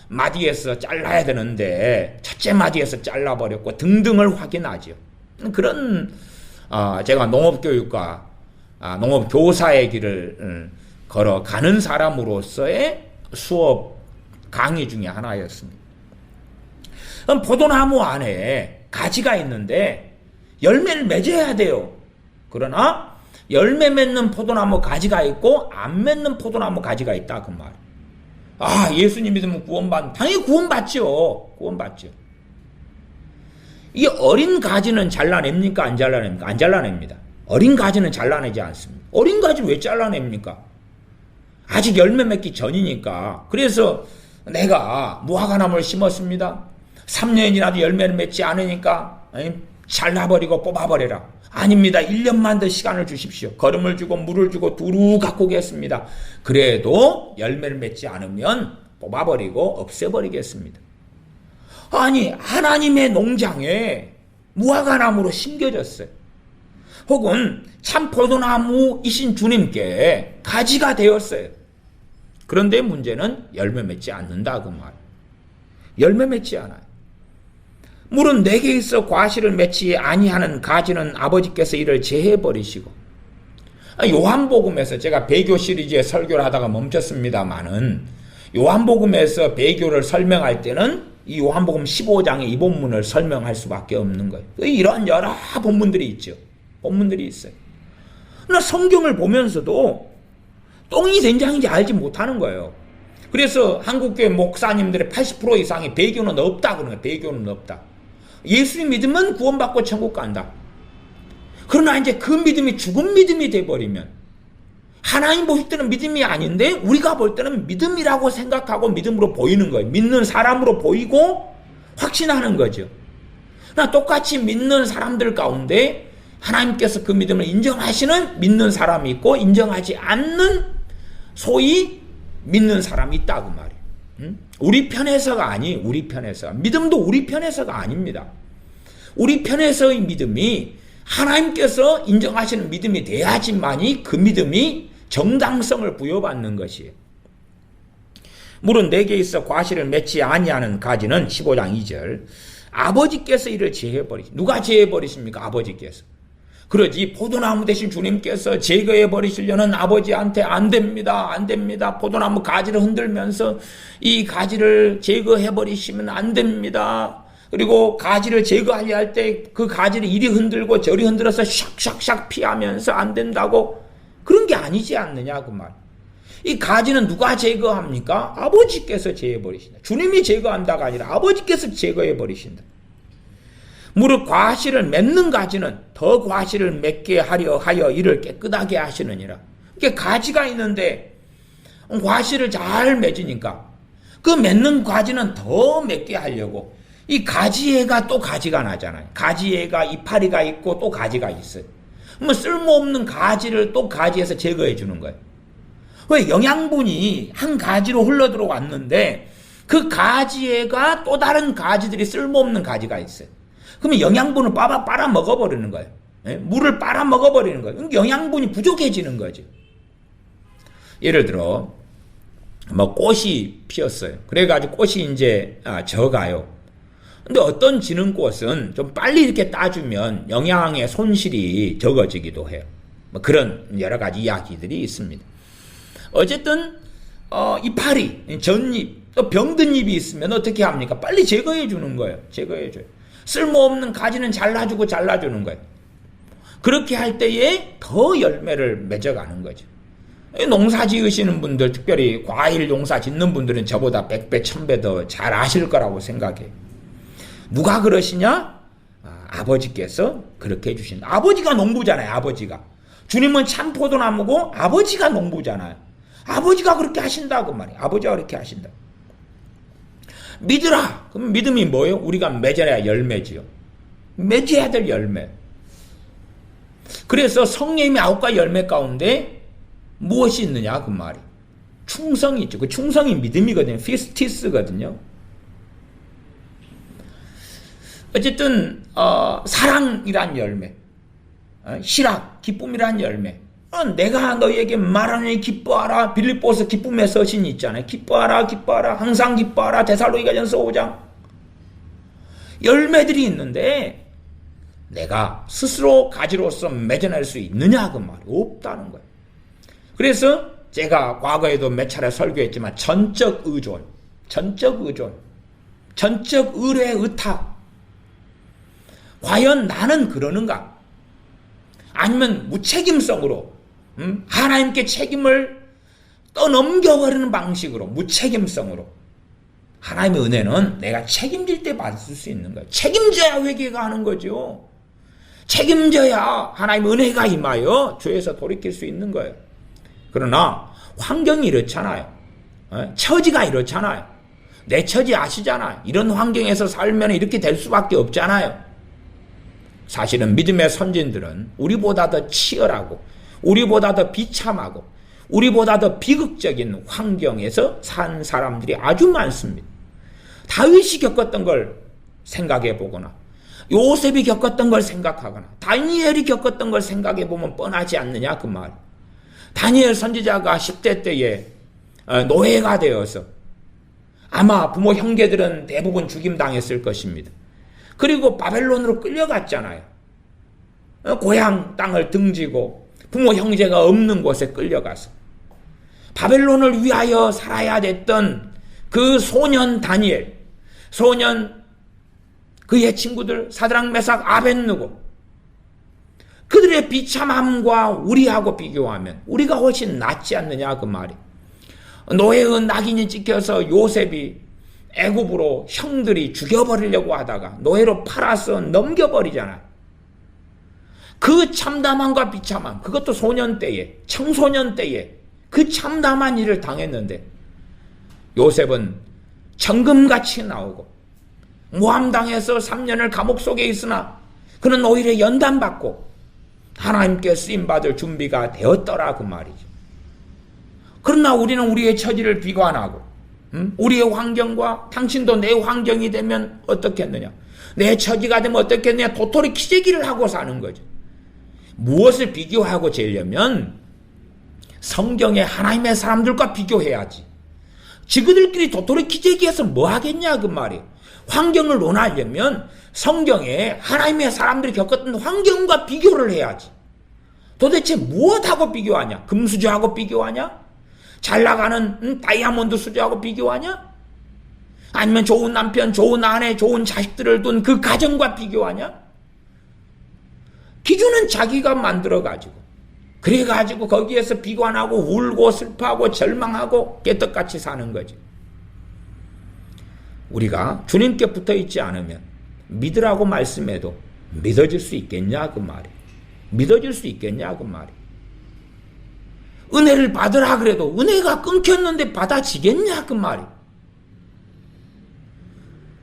마디에서 잘라야 되는데 첫째 마디에서 잘라버렸고 등등을 확인하죠. 그런 제가 농업교육과 농업교사의 길을 걸어가는 사람으로서의 수업 강의 중에 하나였습니다. 포도나무 안에 가지가 있는데 열매를 맺어야 돼요. 그러나 열매 맺는 포도나무 가지가 있고 안 맺는 포도나무 가지가 있다, 그 말. 예수님 믿으면 당연히 구원받죠. 구원받죠. 이 어린 가지는 잘라냅니까? 안 잘라냅니까? 안 잘라냅니다. 어린 가지는 잘라내지 않습니다. 어린 가지 왜 잘라냅니까? 아직 열매 맺기 전이니까. 그래서 내가 무화과나무를 심었습니다. 3년이라도 열매를 맺지 않으니까 잘라버리고 뽑아버려라. 아닙니다. 1년만 더 시간을 주십시오. 거름을 주고 물을 주고 두루 가꾸겠습니다. 그래도 열매를 맺지 않으면 뽑아버리고 없애버리겠습니다. 아니, 하나님의 농장에 무화과나무로 심겨졌어요. 혹은 참 포도나무이신 주님께 가지가 되었어요. 그런데 문제는 열매 맺지 않는다 그 말. 열매 맺지 않아요. 물은 내게 있어 과실을 맺지 아니하는 가지는 아버지께서 이를 제해버리시고. 요한복음에서 제가 배교 시리즈에 설교를 하다가 멈췄습니다마는 요한복음에서 배교를 설명할 때는 이 요한복음 15장의 이 본문을 설명할 수밖에 없는 거예요. 이런 여러 본문들이 있죠. 본문들이 있어요. 그러나 성경을 보면서도 똥이 된장인지 알지 못하는 거예요. 그래서 한국교회 목사님들의 80% 이상이 배교는 없다 그러는 거예요. 배교는 없다. 예수 믿으면 구원받고 천국 간다. 그러나 이제 그 믿음이 죽은 믿음이 돼버리면 하나님 보실 때는 믿음이 아닌데 우리가 볼 때는 믿음이라고 생각하고 믿음으로 보이는 거예요. 믿는 사람으로 보이고 확신하는 거죠. 그러나 똑같이 믿는 사람들 가운데 하나님께서 그 믿음을 인정하시는 믿는 사람이 있고 인정하지 않는 소위 믿는 사람이 있다 그 말이에요. 우리 편에서가 아니 우리 편에서. 믿음도 우리 편에서가 아닙니다. 우리 편에서의 믿음이 하나님께서 인정하시는 믿음이 돼야지만이 그 믿음이 정당성을 부여받는 것이에요. 물은 내게 있어 과실을 맺지 아니하는 가지는 15장 2절 아버지께서 이를 제해버리시. 누가 제해버리십니까? 아버지께서. 그러지 포도나무 대신 주님께서 제거해 버리시려는 아버지한테 안 됩니다. 안 됩니다. 포도나무 가지를 흔들면서 이 가지를 제거해 버리시면 안 됩니다. 그리고 가지를 제거하려 할 때 그 가지를 이리 흔들고 저리 흔들어서 샥샥샥 피하면서 안 된다고 그런 게 아니지 않느냐 그 말. 이 가지는 누가 제거합니까? 아버지께서 제거해 버리신다. 주님이 제거한다가 아니라 아버지께서 제거해 버리신다. 무릇 과실을 맺는 가지는 더 과실을 맺게 하려 하여 이를 깨끗하게 하시느니라. 이게 가지가 있는데 과실을 잘 맺으니까 그 맺는 가지는 더 맺게 하려고 이 가지애가 또 가지가 나잖아요. 가지애가 이파리가 있고 또 가지가 있어요. 그러면 쓸모없는 가지를 또 가지에서 제거해 주는 거예요. 왜? 영양분이 한 가지로 흘러들어왔는데 그 가지애가 또 다른 가지들이 쓸모없는 가지가 있어요. 그러면 영양분을 빨아 먹어버리는 거예요. 물을 빨아 먹어버리는 거예요. 영양분이 부족해지는 거죠. 예를 들어 꽃이 피었어요. 그래가지고 꽃이 이제 져가요. 근데 어떤 지는 꽃은 좀 빨리 이렇게 따주면 영양의 손실이 적어지기도 해요. 그런 여러 가지 이야기들이 있습니다. 어쨌든 이파리, 젖잎, 또 병든 잎이 있으면 어떻게 합니까? 빨리 제거해 주는 거예요. 제거해 줘요. 쓸모없는 가지는 잘라주는 거예요. 그렇게 할 때에 더 열매를 맺어가는 거죠. 농사 지으시는 분들, 특별히 과일 농사 짓는 분들은 저보다 100배, 1000배 더 잘 아실 거라고 생각해요. 누가 그러시냐? 아버지께서 그렇게 해주신다. 아버지가 농부잖아요. 아버지가. 주님은 참 포도나무고 아버지가 농부잖아요. 아버지가 그렇게 하신다고 말이에요. 아버지가 그렇게 하신다. 믿으라. 그럼 믿음이 뭐예요? 우리가 맺어야 열매지요. 맺어야 될 열매. 그래서 성령님의 9가지 열매 가운데 무엇이 있느냐 그 말이. 충성이 있죠. 그 충성이 믿음이거든요. 피스티스거든요. 어쨌든 사랑이란 열매, 희락, 기쁨이란 열매. 내가 너희에게 말하니 기뻐하라. 빌립보서 기쁨의 서신이 있잖아요. 기뻐하라, 기뻐하라, 항상 기뻐하라. 데살로니가전서 5장. 열매들이 있는데 내가 스스로 가지로서 맺어낼 수 있느냐 그 말이 없다는 거예요. 그래서 제가 과거에도 몇 차례 설교했지만 전적 의존, 전적 의뢰 의탁. 과연 나는 그러는가? 아니면 무책임성으로 하나님께 책임을 떠넘겨버리는 방식으로 무책임성으로. 하나님의 은혜는 내가 책임질 때 받을 수 있는 거예요. 책임져야 회개가 하는 거죠. 책임져야 하나님의 은혜가 임하여 죄에서 돌이킬 수 있는 거예요. 그러나 환경이 이렇잖아요. 처지가 이렇잖아요. 내 처지 아시잖아요. 이런 환경에서 살면 이렇게 될 수밖에 없잖아요. 사실은 믿음의 선진들은 우리보다 더 치열하고 우리보다 더 비참하고 우리보다 더 비극적인 환경에서 산 사람들이 아주 많습니다. 다윗이 겪었던 걸 생각해 보거나 요셉이 겪었던 걸 생각하거나 다니엘이 겪었던 걸 생각해 보면 뻔하지 않느냐 그 말. 다니엘 선지자가 10대 때에 노예가 되어서 아마 부모 형제들은 대부분 죽임당했을 것입니다. 그리고 바벨론으로 끌려갔잖아요. 고향 땅을 등지고 부모 형제가 없는 곳에 끌려가서 바벨론을 위하여 살아야 됐던 그 소년 다니엘, 소년 그의 친구들 사드락 메삭 아벳느고, 그들의 비참함과 우리하고 비교하면 우리가 훨씬 낫지 않느냐 그 말이. 노예의 낙인이 찍혀서 요셉이 애굽으로 형들이 죽여버리려고 하다가 노예로 팔아서 넘겨버리잖아요. 그 참담함과 비참함, 그것도 소년 때에, 청소년 때에 그 참담한 일을 당했는데 요셉은 정금같이 나오고 모함당해서 3년을 감옥 속에 있으나 그는 오히려 연단받고 하나님께 쓰임받을 준비가 되었더라 그 말이죠. 그러나 우리는 우리의 처지를 비관하고 우리의 환경과 당신도 내 환경이 되면 어떻겠느냐, 내 처지가 되면 어떻겠느냐, 도토리 키재기를 하고 사는 거죠. 무엇을 비교하고 재려면 성경의 하나님의 사람들과 비교해야지. 지그들끼리 도토리 키재기해서 뭐 하겠냐 그 말이에요. 환경을 논하려면 성경에 하나님의 사람들이 겪었던 환경과 비교를 해야지. 도대체 무엇하고 비교하냐? 금수저하고 비교하냐? 잘 나가는 다이아몬드 수저하고 비교하냐? 아니면 좋은 남편, 좋은 아내, 좋은 자식들을 둔 그 가정과 비교하냐? 기준은 자기가 만들어가지고 그래가지고 거기에서 비관하고 울고 슬퍼하고 절망하고 깨떡같이 사는 거지. 우리가 주님께 붙어있지 않으면 믿으라고 말씀해도 믿어질 수 있겠냐 그 말이. 믿어질 수 있겠냐 그 말이. 은혜를 받으라 그래도 은혜가 끊겼는데 받아지겠냐 그 말이.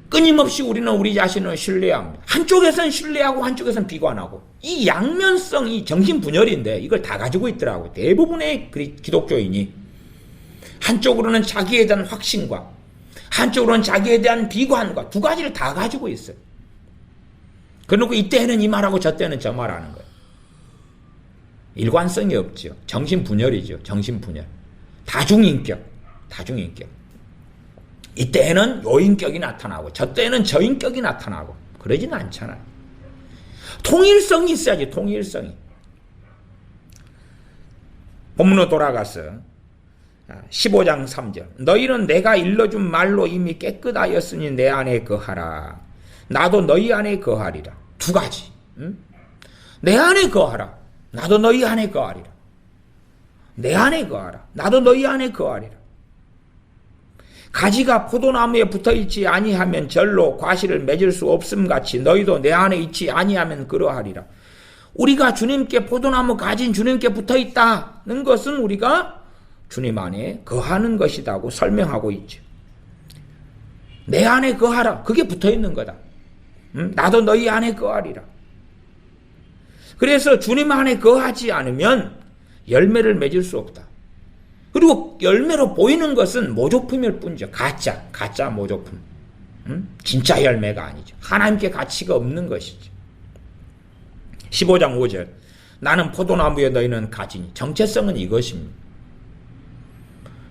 끊임없이 우리는 우리 자신을 신뢰합니다. 한쪽에선 신뢰하고 한쪽에선 비관하고, 이 양면성이 정신분열인데 이걸 다 가지고 있더라고요. 대부분의 기독교인이 한쪽으로는 자기에 대한 확신과 한쪽으로는 자기에 대한 비관과 두 가지를 다 가지고 있어요. 그러고 이때는 이 말하고 저 때는 저 말하는 거예요. 일관성이 없죠. 정신분열이죠. 정신분열. 다중인격. 이때는 요인격이 나타나고 저 때는 저인격이 나타나고 그러지는 않잖아요. 통일성이 있어야지. 통일성이. 본문으로 돌아가서 15장 3절. 너희는 내가 일러준 말로 이미 깨끗하였으니 내 안에 거하라. 나도 너희 안에 거하리라. 두 가지. 내 안에 거하라. 나도 너희 안에 거하리라. 내 안에 거하라. 나도 너희 안에 거하리라. 가지가 포도나무에 붙어있지 아니하면 절로 과실을 맺을 수 없음같이 너희도 내 안에 있지 아니하면 그러하리라. 우리가 주님께 포도나무 가진 주님께 붙어있다는 것은 우리가 주님 안에 거하는 것이라고 설명하고 있죠. 내 안에 거하라. 그게 붙어있는 거다. 나도 너희 안에 거하리라. 그래서 주님 안에 거하지 않으면 열매를 맺을 수 없다. 그리고 열매로 보이는 것은 모조품일 뿐이죠. 가짜 모조품. 진짜 열매가 아니죠. 하나님께 가치가 없는 것이죠. 15장 5절. 나는 포도나무에 너희는 가지니. 정체성은 이것입니다.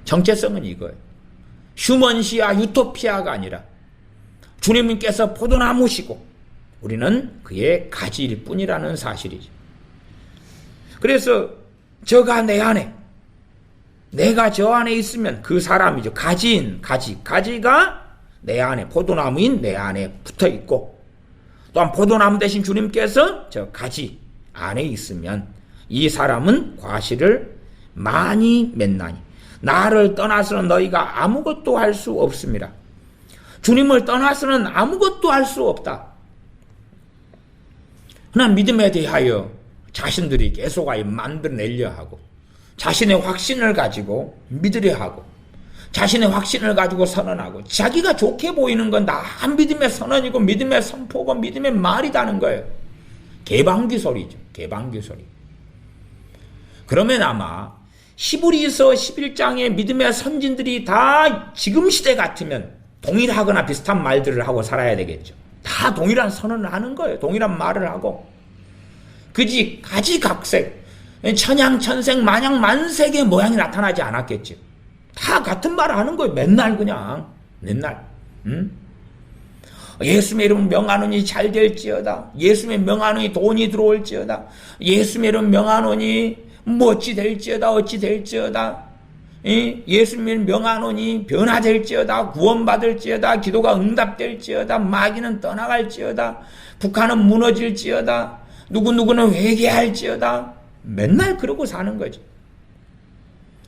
정체성은 이거예요. 휴먼시아 유토피아가 아니라 주님께서 포도나무시고 우리는 그의 가지일 뿐이라는 사실이죠. 그래서 저가 내 안에, 내가 저 안에 있으면 그 사람이죠. 가지가 내 안에, 포도나무인 내 안에 붙어 있고, 또한 포도나무 대신 주님께서 저 가지 안에 있으면 이 사람은 과실을 많이 맺나니 나를 떠나서는 너희가 아무것도 할 수 없습니다. 주님을 떠나서는 아무것도 할 수 없다. 그러나 믿음에 대하여 자신들이 계속 만들어내려 하고, 자신의 확신을 가지고 믿으려 하고, 자신의 확신을 가지고 선언하고, 자기가 좋게 보이는 건 다 믿음의 선언이고 믿음의 선포고 믿음의 말이라는 거예요. 개방귀 소리죠. 개방귀 소리. 그러면 아마 히브리서 11장의 믿음의 선진들이 다 지금 시대 같으면 동일하거나 비슷한 말들을 하고 살아야 되겠죠. 다 동일한 선언을 하는 거예요. 동일한 말을 하고. 그지 가지각색 천양천색 마냥 만색의 모양이 나타나지 않았겠지. 다 같은 말을 하는 거예요. 맨날 그냥 맨날. 예수의 이름 명하노니 잘 될지어다. 예수의 명하노니 돈이 들어올지어다. 예수의 이름 명하노니 어찌 될지어다. 어찌 될지어다. 예수님 명하노니 변화될지어다. 구원받을지어다. 기도가 응답될지어다. 마귀는 떠나갈지어다. 북한은 무너질지어다. 누구누구는 회개할지어다. 맨날 그러고 사는 거죠.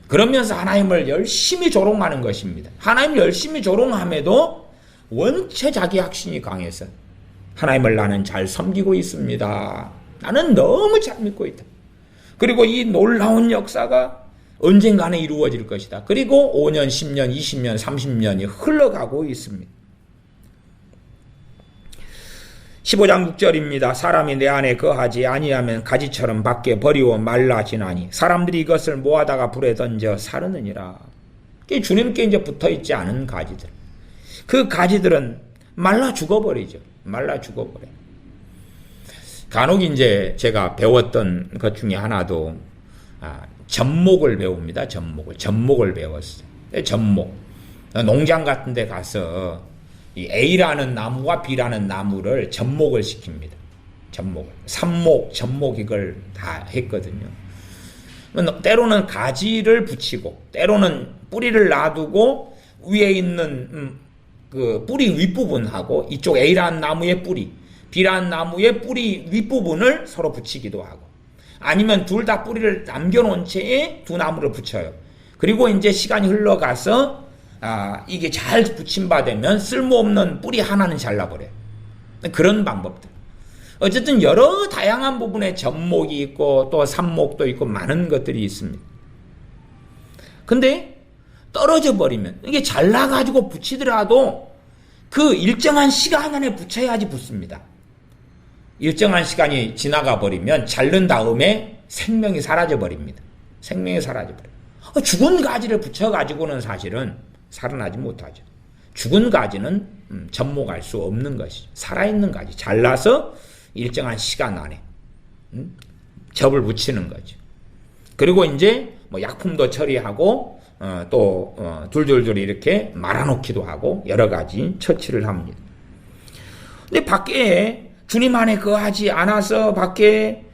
그러면서 하나님을 열심히 조롱하는 것입니다. 하나님을 열심히 조롱함에도 원체 자기 확신이 강해서 하나님을 나는 잘 섬기고 있습니다. 나는 너무 잘 믿고 있다. 그리고 이 놀라운 역사가 언젠가는 이루어질 것이다. 그리고 5년, 10년, 20년, 30년이 흘러가고 있습니다. 15장 6절입니다. 사람이 내 안에 거하지 아니하면 가지처럼 밖에 버리고 말라지나니 사람들이 이것을 모아다가 불에 던져 사르느니라. 주님께 이제 붙어있지 않은 가지들. 그 가지들은 말라 죽어버리죠. 말라 죽어버려. 간혹 이제 제가 배웠던 것 중에 하나도 접목을 배웁니다. 접목을 배웠어요. 접목. 농장 같은 데 가서 이 A라는 나무와 B라는 나무를 접목을 시킵니다. 접목을. 삽목, 접목 이걸 다 했거든요. 때로는 가지를 붙이고 때로는 뿌리를 놔두고 위에 있는 그 뿌리 윗부분하고 이쪽 A라는 나무의 뿌리, B라는 나무의 뿌리 윗부분을 서로 붙이기도 하고 아니면 둘 다 뿌리를 남겨놓은 채에 두 나무를 붙여요. 그리고 이제 시간이 흘러가서 이게 잘 붙임받으면 쓸모없는 뿌리 하나는 잘라버려요. 그런 방법들. 어쨌든 여러 다양한 부분에 접목이 있고 또 삽목도 있고 많은 것들이 있습니다. 근데 떨어져 버리면 이게 잘라가지고 붙이더라도 그 일정한 시간 안에 붙여야지 붙습니다. 일정한 시간이 지나가 버리면 자른 다음에 생명이 사라져 버립니다. 생명이 사라져 버려요. 죽은 가지를 붙여가지고는 사실은 살아나지 못하죠. 죽은 가지는 접목할 수 없는 것이죠. 살아있는 가지 잘라서 일정한 시간 안에 접을 붙이는 거죠. 그리고 이제 뭐 약품도 처리하고 또 둘둘둘 이렇게 말아놓기도 하고 여러 가지 처치를 합니다. 근데 밖에 주님 안에 거하지 않아서 밖에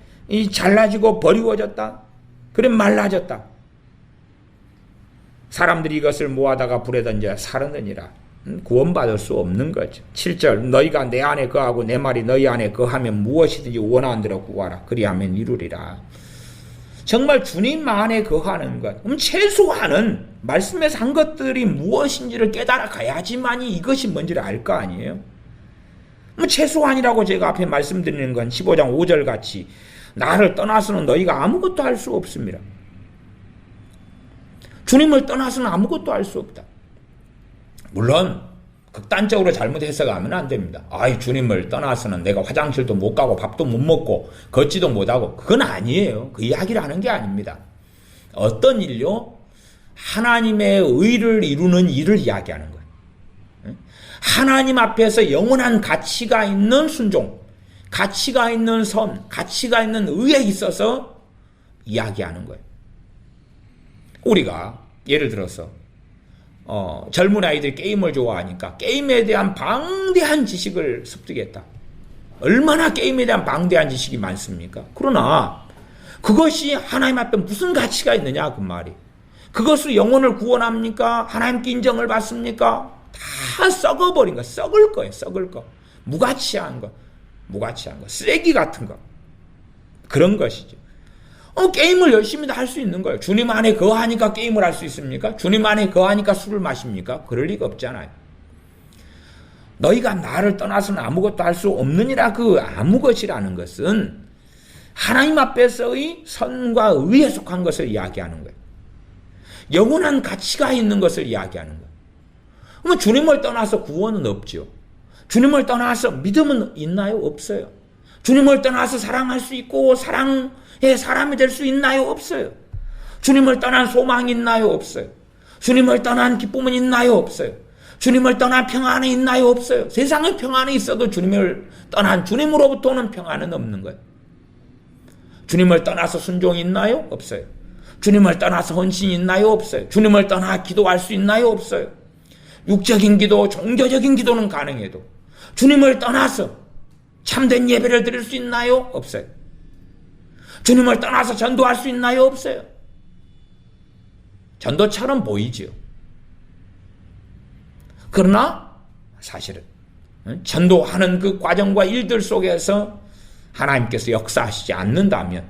잘라지고 버리워졌다. 그래 말라졌다. 사람들이 이것을 모아다가 불에 던져 사르느니라. 구원받을 수 없는 거죠. 7절 너희가 내 안에 거하고 내 말이 너희 안에 거하면 무엇이든지 원하는 대로 구하라. 그리하면 이루리라. 정말 주님 안에 거하는 것. 그럼 최소한은 말씀에서 한 것들이 무엇인지를 깨달아 가야지만이 이것이 뭔지를 알 거 아니에요. 최소한이라고 제가 앞에 말씀드리는 건 15장 5절 같이 나를 떠나서는 너희가 아무것도 할 수 없습니다. 주님을 떠나서는 아무것도 할 수 없다. 물론 극단적으로 잘못 해석하면 안 됩니다. 주님을 떠나서는 내가 화장실도 못 가고 밥도 못 먹고 걷지도 못하고 그건 아니에요. 그 이야기를 하는 게 아닙니다. 어떤 일요? 하나님의 의를 이루는 일을 이야기하는 거예요. 하나님 앞에서 영원한 가치가 있는 순종, 가치가 있는 선, 가치가 있는 의에 있어서 이야기하는 거예요. 우리가 예를 들어서 젊은 아이들이 게임을 좋아하니까 게임에 대한 방대한 지식을 습득했다. 얼마나 게임에 대한 방대한 지식이 많습니까? 그러나 그것이 하나님 앞에 무슨 가치가 있느냐 그 말이. 그것으로 영혼을 구원합니까? 하나님께 인정을 받습니까? 다 썩어버린 거, 썩을 거예요. 썩을 거. 무가치한 거. 쓰레기 같은 거. 그런 것이죠. 게임을 열심히 할 수 있는 거예요. 주님 안에 거하니까 게임을 할 수 있습니까? 주님 안에 거하니까 술을 마십니까? 그럴 리가 없잖아요. 너희가 나를 떠나서는 아무것도 할 수 없느니라. 그 아무 것이라는 것은 하나님 앞에서의 선과 의에 속한 것을 이야기하는 거예요. 영원한 가치가 있는 것을 이야기하는 거예요. 그러면 주님을 떠나서 구원은 없죠. 주님을 떠나서 믿음은 있나요? 없어요. 주님을 떠나서 사랑할 수 있고 사랑의 사람이 될 수 있나요? 없어요. 주님을 떠난 소망이 있나요? 없어요. 주님을 떠난 기쁨은 있나요? 없어요. 주님을 떠난 평안이 있나요? 없어요. 세상에 평안이 있어도 주님을 떠난 주님으로부터는 평안은 없는 거예요. 주님을 떠나서 순종이 있나요? 없어요. 주님을 떠나서 헌신이 있나요? 없어요. 주님을 떠나 기도할 수 있나요? 없어요. 육적인 기도, 종교적인 기도는 가능해도 주님을 떠나서 참된 예배를 드릴 수 있나요? 없어요. 주님을 떠나서 전도할 수 있나요? 없어요. 전도처럼 보이지요. 그러나 사실은 전도하는 그 과정과 일들 속에서 하나님께서 역사하시지 않는다면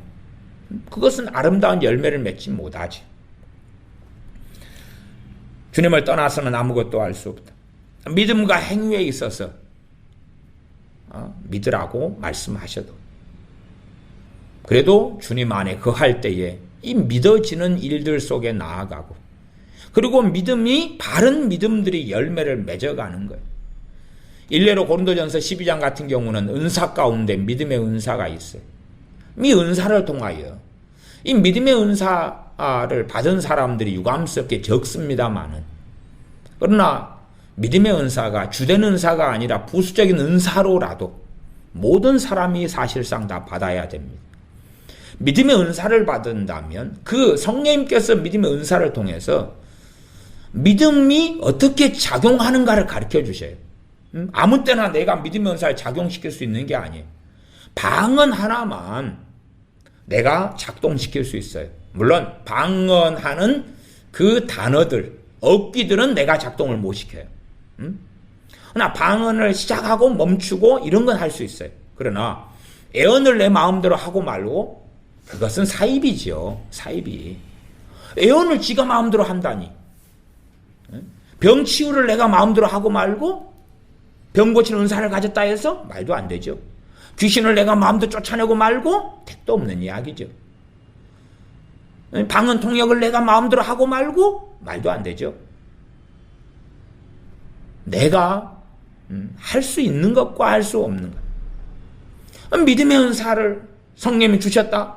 그것은 아름다운 열매를 맺지 못하지. 주님을 떠나서는 아무것도 할 수 없다. 믿음과 행위에 있어서 믿으라고 말씀하셔도 그래도 주님 안에 거할 때에 이 믿어지는 일들 속에 나아가고 그리고 믿음이 바른 믿음들이 열매를 맺어가는 거예요. 일례로 고린도전서 12장 같은 경우는 은사 가운데 믿음의 은사가 있어요. 이 은사를 통하여 이 믿음의 은사를 받은 사람들이 유감스럽게 적습니다마는 그러나 믿음의 은사가 주된 은사가 아니라 부수적인 은사로라도 모든 사람이 사실상 다 받아야 됩니다. 믿음의 은사를 받는다면 그 성령님께서 믿음의 은사를 통해서 믿음이 어떻게 작용하는가를 가르쳐 주셔요. 아무 때나 내가 믿음의 은사를 작용시킬 수 있는 게 아니에요. 방언 하나만 내가 작동시킬 수 있어요. 물론 방언하는 그 단어들, 어귀들은 내가 작동을 못 시켜요. 그러나 방언을 시작하고 멈추고 이런 건 할 수 있어요. 그러나 애언을 내 마음대로 하고 말고 그것은 사입이지요. 사입이. 애언을 지가 마음대로 한다니. 병 치유를 내가 마음대로 하고 말고 병 고치는 은사를 가졌다 해서 말도 안 되죠. 귀신을 내가 마음대로 쫓아내고 말고 택도 없는 이야기죠. 방언 통역을 내가 마음대로 하고 말고 말도 안 되죠. 내가 할 수 있는 것과 할 수 없는 것. 믿음의 은사를 성령이 주셨다.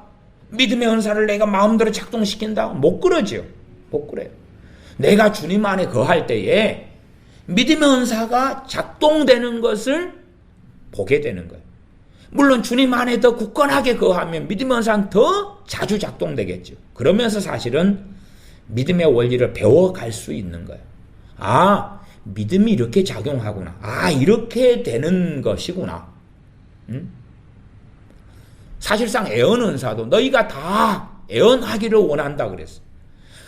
믿음의 은사를 내가 마음대로 작동시킨다. 못 그러지요. 못 그래요. 내가 주님 안에 거할 때에 믿음의 은사가 작동되는 것을 보게 되는 거예요. 물론 주님 안에 더 굳건하게 거하면 믿음의 은사는 더 자주 작동되겠죠. 그러면서 사실은 믿음의 원리를 배워갈 수 있는 거예요. 아, 믿음이 이렇게 작용하구나. 아, 이렇게 되는 것이구나. 사실상 애언 은사도 너희가 다 애언하기를 원한다 그랬어.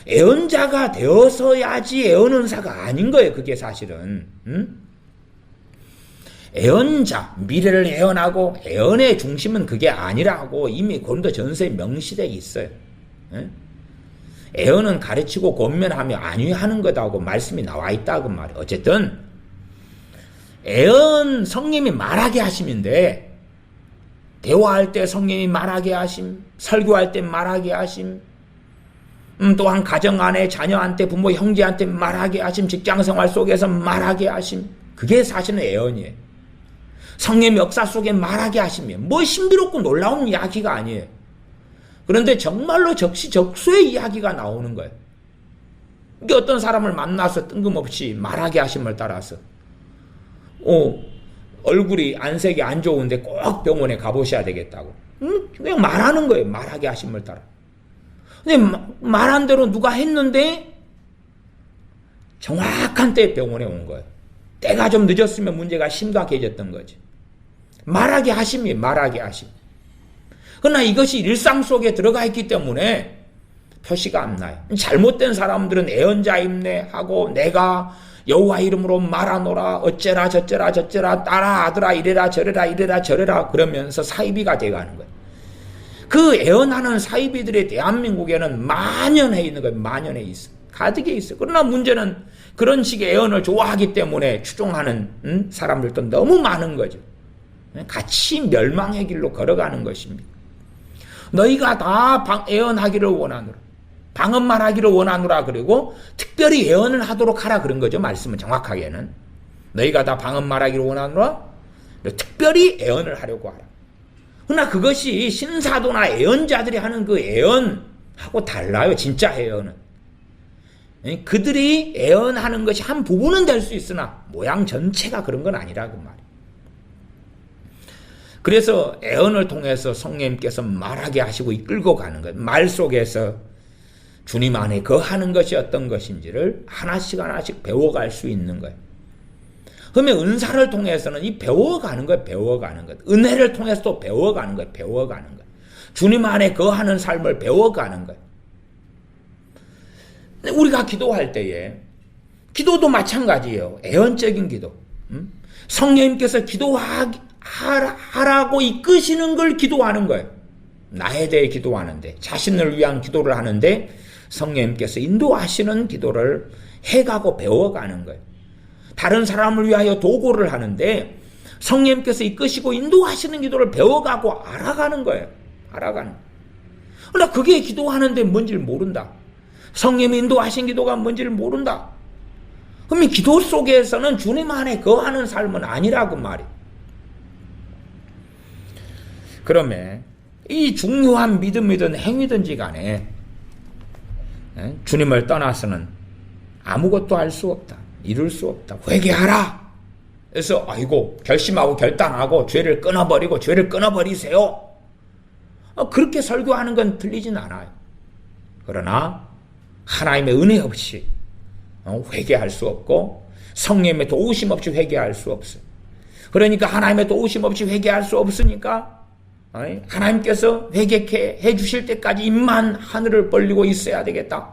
애언자가 되어서야지 애언 은사가 아닌 거예요. 그게 사실은. 애언자, 미래를 애언하고 애언의 중심은 그게 아니라고 이미 고린도전서에 명시되어 있어요. 애언은 가르치고 권면하며 안위하는 거다고 말씀이 나와 있다 그 말이에요. 어쨌든 애언 성령이 말하게 하심인데 대화할 때 성령이 말하게 하심, 설교할 때 말하게 하심, 또한 가정 안에 자녀한테 부모 형제한테 말하게 하심, 직장생활 속에서 말하게 하심, 그게 사실은 애언이에요. 성령의 역사 속에 말하게 하시면 뭐 신비롭고 놀라운 이야기가 아니에요. 그런데 정말로 적시적소의 이야기가 나오는 거예요. 이게 어떤 사람을 만나서 뜬금없이 말하게 하심을 따라서 얼굴이 안색이 안 좋은데 꼭 병원에 가보셔야 되겠다고. 그냥 말하는 거예요. 말하게 하심을 따라. 근데 말한 대로 누가 했는데 정확한 때에 병원에 온 거예요. 때가 좀 늦었으면 문제가 심각해졌던 거지. 말하게 하심이에요. 말하게 하심. 그러나 이것이 일상 속에 들어가 있기 때문에 표시가 안 나요. 잘못된 사람들은 애언자임내 하고 내가 여호와 이름으로 말하노라 어째라 저째라 저째라 따라 아들아 이래라 저래라 이래라 저래라 그러면서 사이비가 돼가는 거예요. 그 애언하는 사이비들이 대한민국에는 만연해 있는 거예요. 만연해 있어. 가득해 있어. 그러나 문제는 그런 식의 애언을 좋아하기 때문에 추종하는 사람들도 너무 많은 거죠. 같이 멸망의 길로 걸어가는 것입니다. 너희가 다 애언하기를 원하노라. 방언만 하기를 원하노라. 그리고 특별히 애언을 하도록 하라 그런 거죠. 말씀은 정확하게는. 너희가 다 방언만 하기를 원하노라. 특별히 애언을 하려고 하라. 그러나 그것이 신사도나 애언자들이 하는 그 애언하고 달라요. 진짜 애언은. 그들이 애언하는 것이 한 부분은 될 수 있으나 모양 전체가 그런 건 아니라 그 말이에요. 그래서 애언을 통해서 성령님께서 말하게 하시고 이끌고 가는 것, 말 속에서 주님 안에 거하는 것이 어떤 것인지를 하나씩 배워갈 수 있는 거예요. 그러면 은사를 통해서는 이 배워가는 거예요. 배워가는 것. 은혜를 통해서 또 배워가는 거예요. 배워가는 것. 주님 안에 거하는 삶을 배워가는 거예요. 우리가 기도할 때에 기도도 마찬가지예요. 애언적인 기도. 성령님께서 기도하라고 이끄시는 걸 기도하는 거예요. 나에 대해 기도하는데, 자신을 위한 기도를 하는데 성령님께서 인도하시는 기도를 해가고 배워가는 거예요. 다른 사람을 위하여 도구를 하는데 성령님께서 이끄시고 인도하시는 기도를 배워가고 알아가는 거예요. 알아가는 거예요. 그러나 그게 기도하는데 뭔지를 모른다. 성령님이 인도하신 기도가 뭔지를 모른다. 그러면 기도 속에서는 주님 안에 거하는 삶은 아니라고 말이에요. 그러면 이 중요한 믿음이든 행위든지 간에 주님을 떠나서는 아무것도 할 수 없다. 이룰 수 없다. 회개하라. 그래서 아이고 결심하고 결단하고 죄를 끊어버리세요. 그렇게 설교하는 건 틀리진 않아요. 그러나 하나님의 은혜 없이 회개할 수 없고 성령의 도우심 없이 회개할 수 없어요. 그러니까 하나님의 도우심 없이 회개할 수 없으니까 하나님께서 회개케 해주실 때까지 입만 하늘을 벌리고 있어야 되겠다.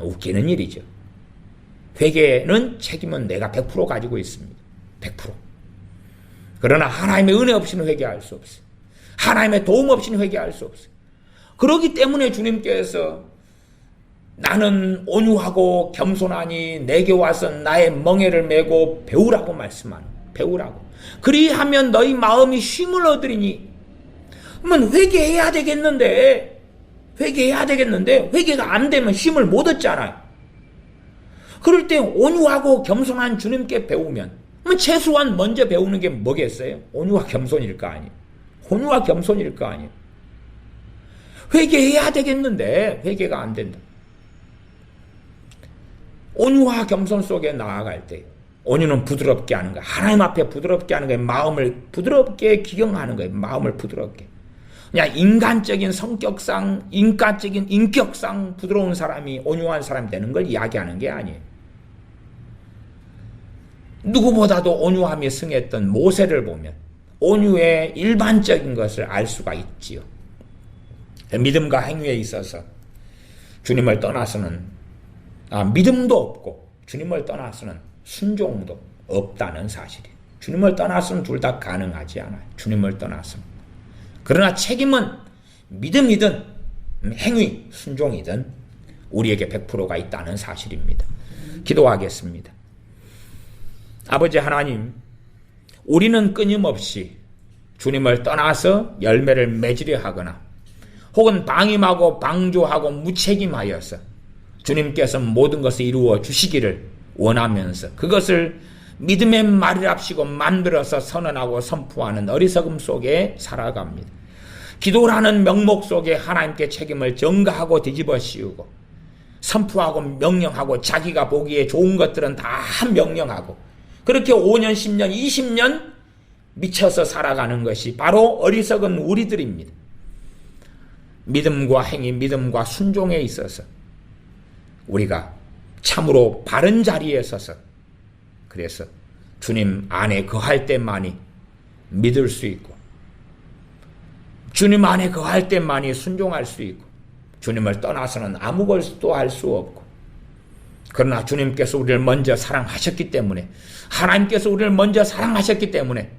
웃기는 일이죠. 회개는 책임은 내가 100% 가지고 있습니다. 100%. 그러나 하나님의 은혜 없이는 회개할 수 없어요. 하나님의 도움 없이는 회개할 수 없어요. 그렇기 때문에 주님께서 나는 온유하고 겸손하니 내게 와서 나의 멍에를 메고 배우라고 말씀하는 거예요. 배우라고. 그리하면 너희 마음이 쉼을 얻으리니. 그러면 회개해야 되겠는데 회개가 안 되면 쉼을 못 얻잖아요. 그럴 때 온유하고 겸손한 주님께 배우면 최소한 먼저 배우는 게 뭐겠어요? 온유와 겸손일 거 아니에요. 온유와 겸손일 거 아니에요. 회개해야 되겠는데 회개가 안 된다. 온유와 겸손 속에 나아갈 때 온유는 부드럽게 하는 거예요. 하나님 앞에 부드럽게 하는 거예요. 마음을 부드럽게 기경하는 거예요. 마음을 부드럽게. 그냥 인간적인 성격상, 인격상 부드러운 사람이 온유한 사람이 되는 걸 이야기하는 게 아니에요. 누구보다도 온유함이 승했던 모세를 보면 온유의 일반적인 것을 알 수가 있지요. 믿음과 행위에 있어서 주님을 떠나서는 믿음도 없고 주님을 떠나서는 순종도 없다는 사실이에요. 주님을 떠나서는 둘 다 가능하지 않아요. 주님을 떠나서는. 그러나 책임은 믿음이든 행위, 순종이든 우리에게 100%가 있다는 사실입니다. 기도하겠습니다. 아버지 하나님, 우리는 끊임없이 주님을 떠나서 열매를 맺으려 하거나 혹은 방임하고 방조하고 무책임하여서 주님께서 모든 것을 이루어 주시기를 원하면서 그것을 믿음의 말이랍시고 만들어서 선언하고 선포하는 어리석음 속에 살아갑니다. 기도라는 명목 속에 하나님께 책임을 전가하고 뒤집어 씌우고 선포하고 명령하고 자기가 보기에 좋은 것들은 다 명령하고 그렇게 5년, 10년, 20년 미쳐서 살아가는 것이 바로 어리석은 우리들입니다. 믿음과 행위, 믿음과 순종에 있어서 우리가 참으로 바른 자리에 서서 그래서 주님 안에 거할 때만이 믿을 수 있고 주님 안에 거할 때만이 순종할 수 있고 주님을 떠나서는 아무것도 할 수 없고 그러나 주님께서 우리를 먼저 사랑하셨기 때문에 하나님께서 우리를 먼저 사랑하셨기 때문에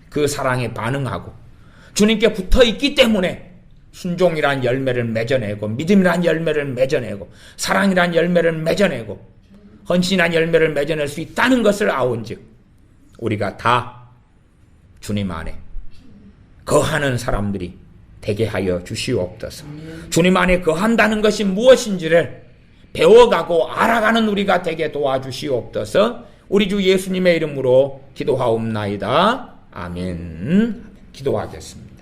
그 사랑에 반응하고 주님께 붙어있기 때문에 순종이란 열매를 맺어내고 믿음이란 열매를 맺어내고 사랑이란 열매를 맺어내고 헌신이란 열매를 맺어낼 수 있다는 것을 아온즉 우리가 다 주님 안에 거하는 사람들이 되게 하여 주시옵소서. 주님 안에 거한다는 것이 무엇인지를 배워가고 알아가는 우리가 되게 도와주시옵소서. 우리 주 예수님의 이름으로 기도하옵나이다. 아멘. 기도하겠습니다.